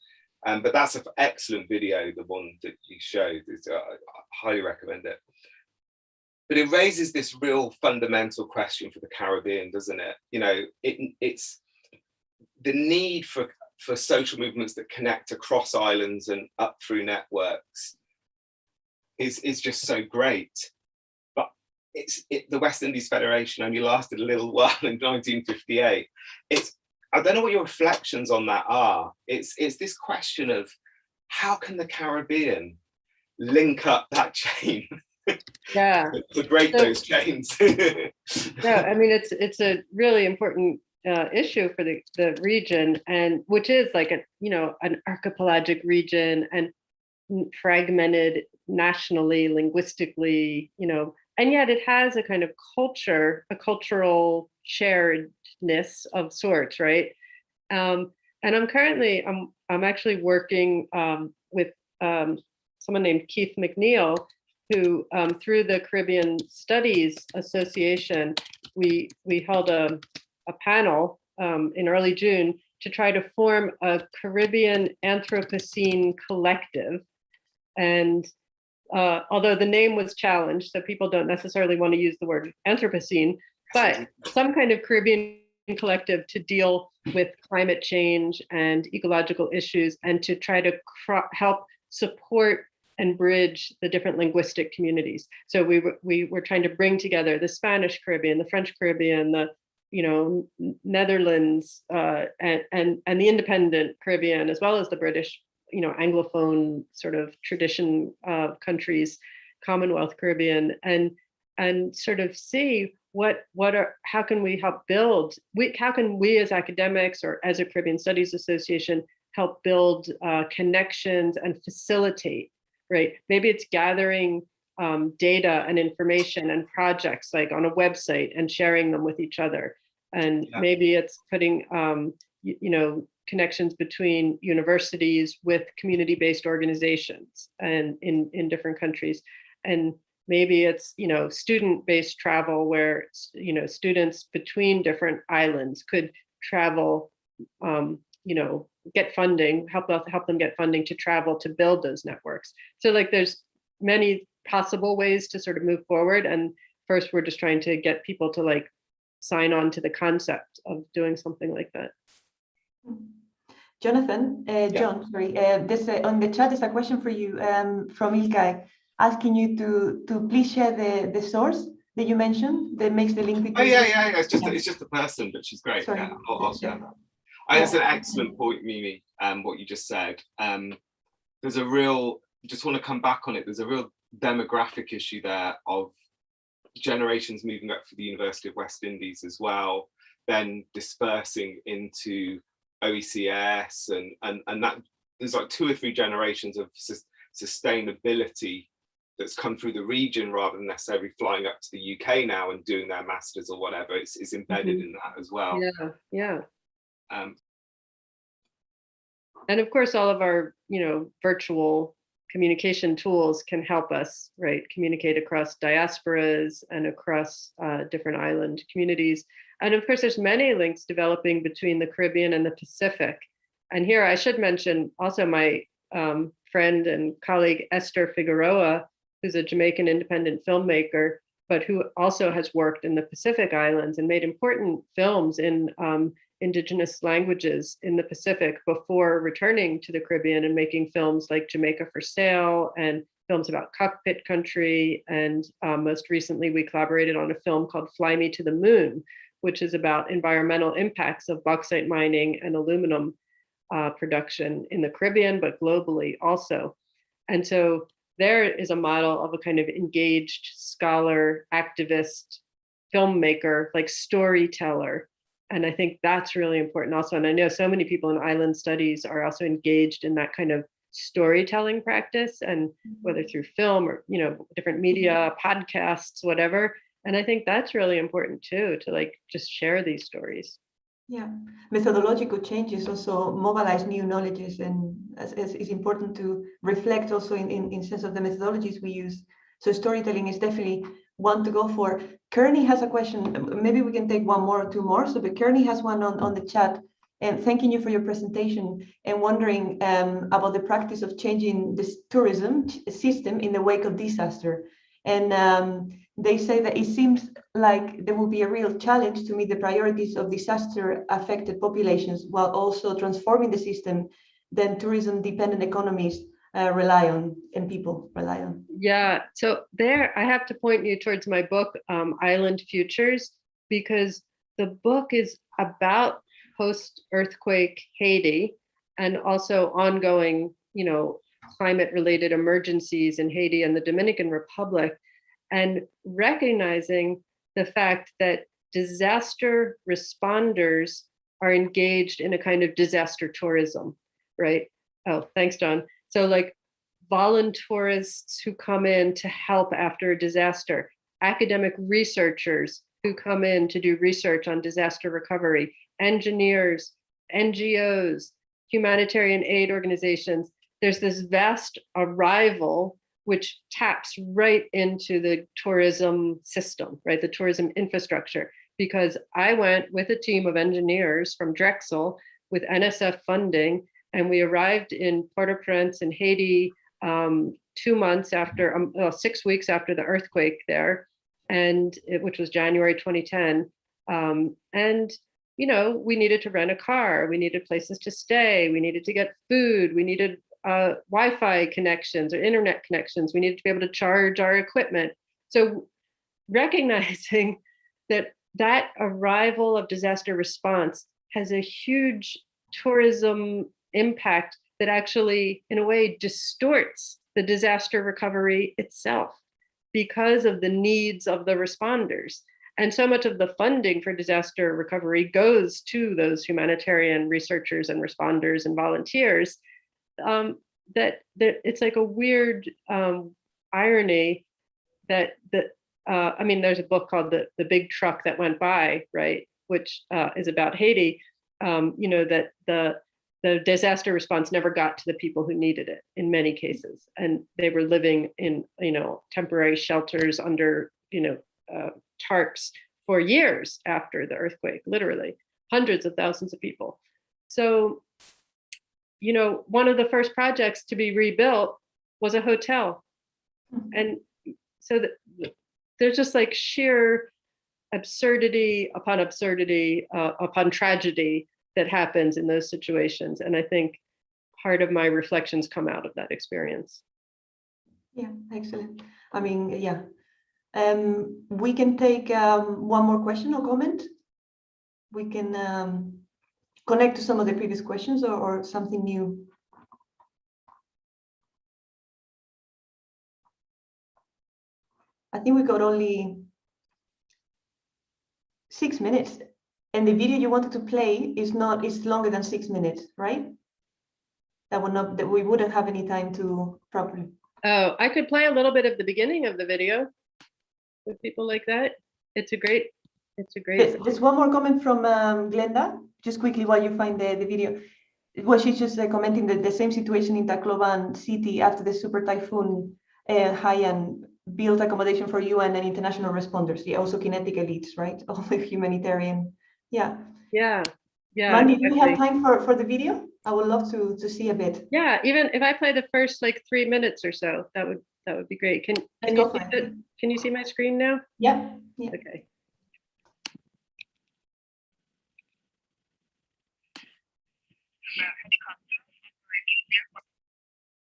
But that's an excellent video, the one that you showed. I highly recommend it. But it raises this real fundamental question for the Caribbean, doesn't it? You know, it's the need for social movements that connect across islands and up through networks is just so great. But the West Indies Federation only lasted a little while in 1958. I don't know what your reflections on that are. It's this question of how can the Caribbean link up that chain? Yeah, to break those chains. yeah, I mean, it's a really important issue for the region, and which is like an archipelagic region and fragmented nationally, linguistically, and yet it has a kind of culture, a cultural sharedness of sorts, right? And I'm actually working with someone named Keith McNeil, who through the Caribbean Studies Association, we held a panel in early June to try to form a Caribbean Anthropocene collective. And although the name was challenged, so people don't necessarily want to use the word Anthropocene, but some kind of Caribbean collective to deal with climate change and ecological issues, and to try to help support and bridge the different linguistic communities. So we were trying to bring together the Spanish Caribbean, the French Caribbean, the Netherlands, and the independent Caribbean, as well as the British, Anglophone sort of tradition countries, Commonwealth Caribbean, and sort of see how can we help build, how can we as academics or as a Caribbean Studies Association help build connections and facilitate, right? Maybe it's gathering data and information and projects like on a website and sharing them with each other. And maybe it's putting, connections between universities with community-based organizations and in different countries. And maybe it's, student-based travel where, students between different islands could travel, get funding, help them get funding to travel to build those networks. So like there's many possible ways to sort of move forward. And first we're just trying to get people to like sign on to the concept of doing something like that. Jonathan, John, sorry, this on the chat is a question for you from Ilkay, asking you to please share the source that you mentioned that makes the link between. Oh yeah. It's just a person, but she's great. Sorry. Yeah, I'll share that. It's an excellent point, Mimi. What you just said. There's a real. Just want to come back on it. There's a real demographic issue there of generations moving up for the University of West Indies as well, then dispersing into OECS, and that there's like 2 or 3 generations of sustainability that's come through the region rather than necessarily flying up to the UK now and doing their masters or whatever. It's embedded in that as well. Yeah. And of course, all of our virtual communication tools can help us, right, communicate across diasporas and across different island communities. And of course, there's many links developing between the Caribbean and the Pacific. And here I should mention also my friend and colleague, Esther Figueroa, who's a Jamaican independent filmmaker, but who also has worked in the Pacific Islands and made important films in indigenous languages in the Pacific before returning to the Caribbean and making films like Jamaica for Sale and films about cockpit country. And most recently, we collaborated on a film called Fly Me to the Moon, which is about environmental impacts of bauxite mining and aluminum production in the Caribbean, but globally also. And so there is a model of a kind of engaged scholar, activist, filmmaker, like storyteller. And I think that's really important also. And I know so many people in island studies are also engaged in that kind of storytelling practice, and whether through film or, different media, podcasts, whatever. And I think that's really important too, to like just share these stories. Yeah, methodological changes also mobilize new knowledges, and as it's important to reflect also in sense of the methodologies we use. So storytelling is definitely one to go for. Kearney has a question. Maybe we can take one more or two more. So, but Kearney has one on the chat, and thanking you for your presentation and wondering about the practice of changing this tourism system in the wake of disaster. And they say that it seems like there will be a real challenge to meet the priorities of disaster affected populations while also transforming the system that tourism dependent economies rely on and people rely on. Yeah, so there I have to point you towards my book, Island Futures, because the book is about post-earthquake Haiti and also ongoing, climate-related emergencies in Haiti and the Dominican Republic, and recognizing the fact that disaster responders are engaged in a kind of disaster tourism, right? Oh, thanks, John. So like voluntarists who come in to help after a disaster, academic researchers who come in to do research on disaster recovery, engineers, NGOs, humanitarian aid organizations. There's this vast arrival which taps right into the tourism system, right? The tourism infrastructure. Because I went with a team of engineers from Drexel with NSF funding, and we arrived in Port-au-Prince in Haiti 2 months after, 6 weeks after the earthquake there, which was January 2010. And we needed to rent a car, we needed places to stay, we needed to get food, we needed Wi-Fi connections or internet connections, we needed to be able to charge our equipment. So recognizing that arrival of disaster response has a huge tourism impact that actually, in a way, distorts the disaster recovery itself because of the needs of the responders. And so much of the funding for disaster recovery goes to those humanitarian researchers and responders and volunteers, that it's like a weird irony that there's a book called the Big Truck That Went By, right, which is about Haiti. That the disaster response never got to the people who needed it in many cases, and they were living in temporary shelters under tarps for years after the earthquake, literally hundreds of thousands of people. So one of the first projects to be rebuilt was a hotel, and so there's just like sheer absurdity upon absurdity upon tragedy that happens in those situations. And I think part of my reflections come out of that experience. Yeah, excellent. I mean, yeah. We can take one more question or comment. We can connect to some of the previous questions or something new. I think we got only 6 minutes, and the video you wanted to play is longer than 6 minutes, right? That we wouldn't have any time to properly. Oh, I could play a little bit of the beginning of the video with people like that. It's a great. There's one more comment from Glenda, just quickly while you find the video. Well, she's just commenting that the same situation in Tacloban city after the super typhoon Haiyan built accommodation for UN and international responders. Yeah, also kinetic elites, right? All the humanitarian. Yeah. Yeah. Mandy, do we have time for the video? I would love to see a bit. Yeah, even if I play the first like 3 minutes or so, that would be great. Can you see my screen now? Yeah. Okay.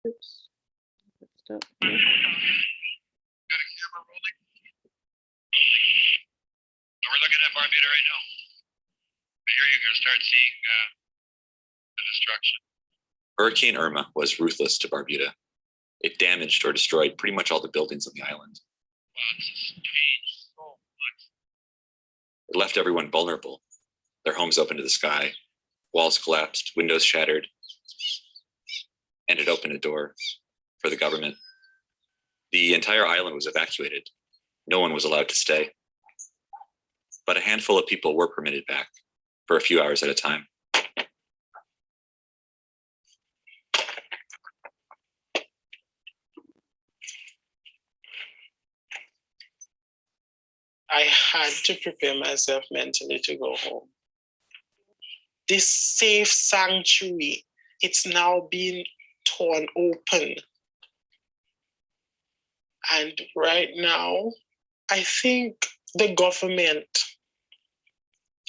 Oops. Stop. Got a camera rolling? So we're looking at Barbuda right now. But here you're going to start seeing the destruction. Hurricane Irma was ruthless to Barbuda. It damaged or destroyed pretty much all the buildings on the island. Wow, this has changed so much. It left everyone vulnerable. Their homes open to the sky, walls collapsed, windows shattered, and it opened a door for the government. The entire island was evacuated. No one was allowed to stay. But a handful of people were permitted back. for a few hours at a time. I had to prepare myself mentally to go home. This safe sanctuary, it's now being torn open. And right now, I think the government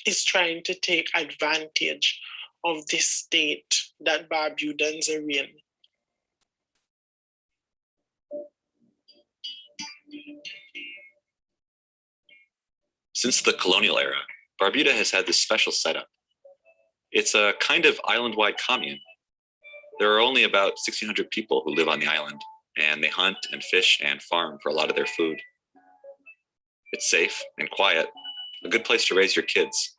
is trying to take advantage of this state that Barbudans are in. Since the colonial era, Barbuda has had this special setup. It's a kind of island-wide commune. There are only about 1,600 people who live on the island, and they hunt and fish and farm for a lot of their food. It's safe and quiet, a good place to raise your kids.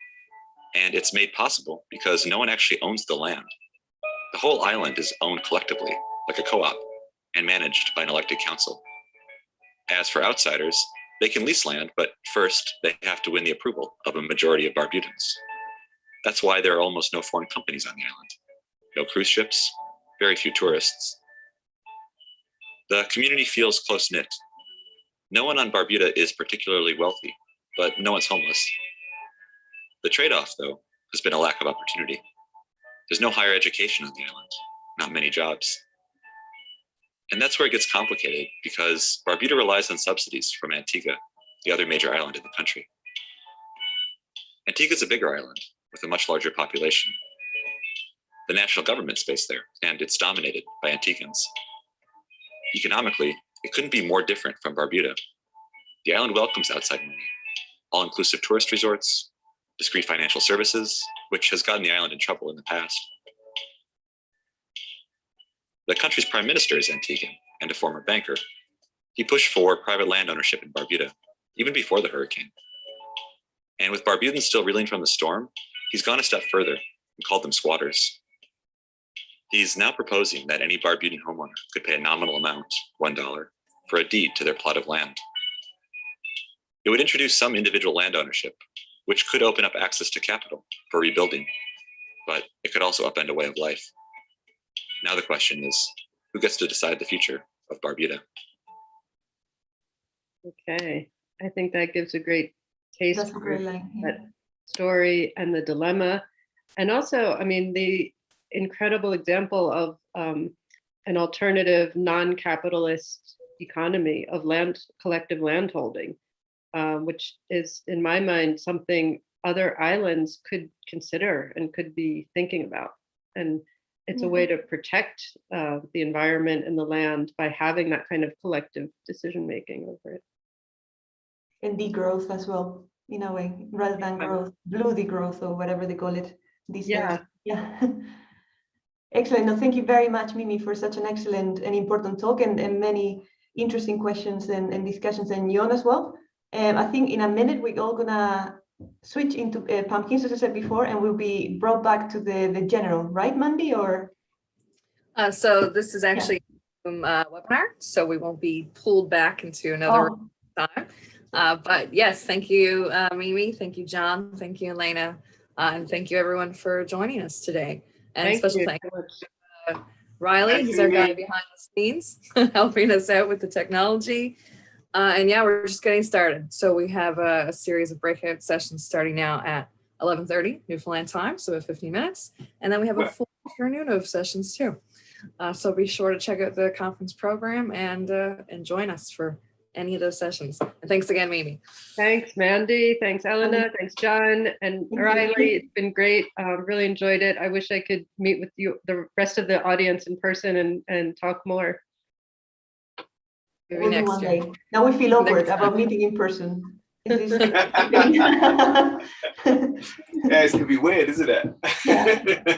And it's made possible because no one actually owns the land. The whole island is owned collectively, like a co-op, and managed by an elected council. As for outsiders, they can lease land, but first they have to win the approval of a majority of Barbudans. That's why there are almost no foreign companies on the island. No cruise ships, very few tourists. The community feels close-knit. No one on Barbuda is particularly wealthy, but no one's homeless. The trade-off, though, has been a lack of opportunity. There's no higher education on the island, not many jobs. And that's where it gets complicated because Barbuda relies on subsidies from Antigua, the other major island in the country. Antigua's a bigger island with a much larger population. The national government's based there, and it's dominated by Antiguans. Economically, it couldn't be more different from Barbuda. The island welcomes outside money, all-inclusive tourist resorts, discrete financial services, which has gotten the island in trouble in the past. The country's prime minister is Antiguan and a former banker. He pushed for private land ownership in Barbuda, even before the hurricane. And with Barbudans still reeling from the storm, he's gone a step further and called them squatters. He's now proposing that any Barbudan homeowner could pay a nominal amount, $1, for a deed to their plot of land. It would introduce some individual land ownership, which could open up access to capital for rebuilding, but it could also upend a way of life. Now the question is, who gets to decide the future of Barbuda? Okay, I think that gives a great taste That's a for great line. Yeah. that story and the dilemma. And also, I mean, the incredible example of an alternative non-capitalist economy of collective landholding, which is, in my mind, something other islands could consider and could be thinking about. And it's a way to protect the environment and the land by having that kind of collective decision-making over it. And degrowth as well, in a way, rather than growth, blue degrowth or whatever they call it these days. Yeah. Excellent. No, thank you very much, Mimi, for such an excellent and important talk and many interesting questions and discussions, and Jon as well. I think in a minute we're all gonna switch into pumpkins, as I said before, and we'll be brought back to the general, right, Mandy? Or so this is actually a webinar, so we won't be pulled back into another time. But yes, thank you, Mimi. Thank you, John. Thank you, Elena. And thank you, everyone, for joining us today. And special thanks to Riley. He's our guy behind the scenes, helping us out with the technology. And yeah, we're just getting started. So we have a series of breakout sessions starting now at 11:30 Newfoundland time, so 15 minutes. And then we have a full afternoon of sessions too. So be sure to check out the conference program and join us for any of those sessions. And thanks again, Mimi. Thanks, Mandy. Thanks, Elena. Thanks, John and Riley. It's been great. Really enjoyed it. I wish I could meet with you, the rest of the audience in person and talk more. Maybe next year. Now we feel awkward about meeting in person. Yeah, it's gonna be weird, isn't it? Yeah.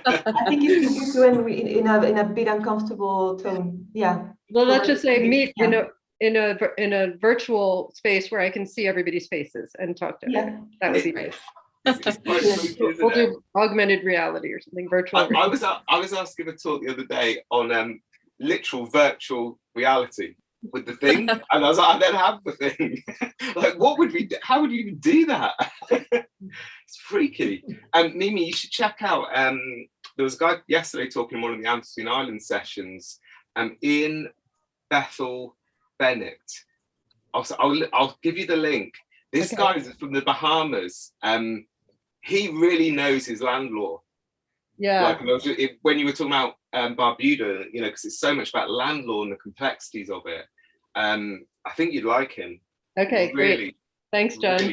I think it's when we in a bit uncomfortable tone. Yeah. Well, let's just say meet in a virtual space where I can see everybody's faces and talk to them. That would be great. We'll do augmented reality or something virtual. I was asked to give a talk the other day on literal virtual reality with the thing, and I was like, I don't have the thing. Like, what would we do? How would you even do that? It's freaky. Mimi, you should check out, there was a guy yesterday talking in one of the Amsterdam Island sessions, Ian Bethel Bennett. I'll give you the link. This guy is from the Bahamas. He really knows his land law. Yeah. Like when you were talking about Barbuda, you know, because it's so much about land law and the complexities of it. I think you'd like him. Okay, Really, great. Thanks, John. really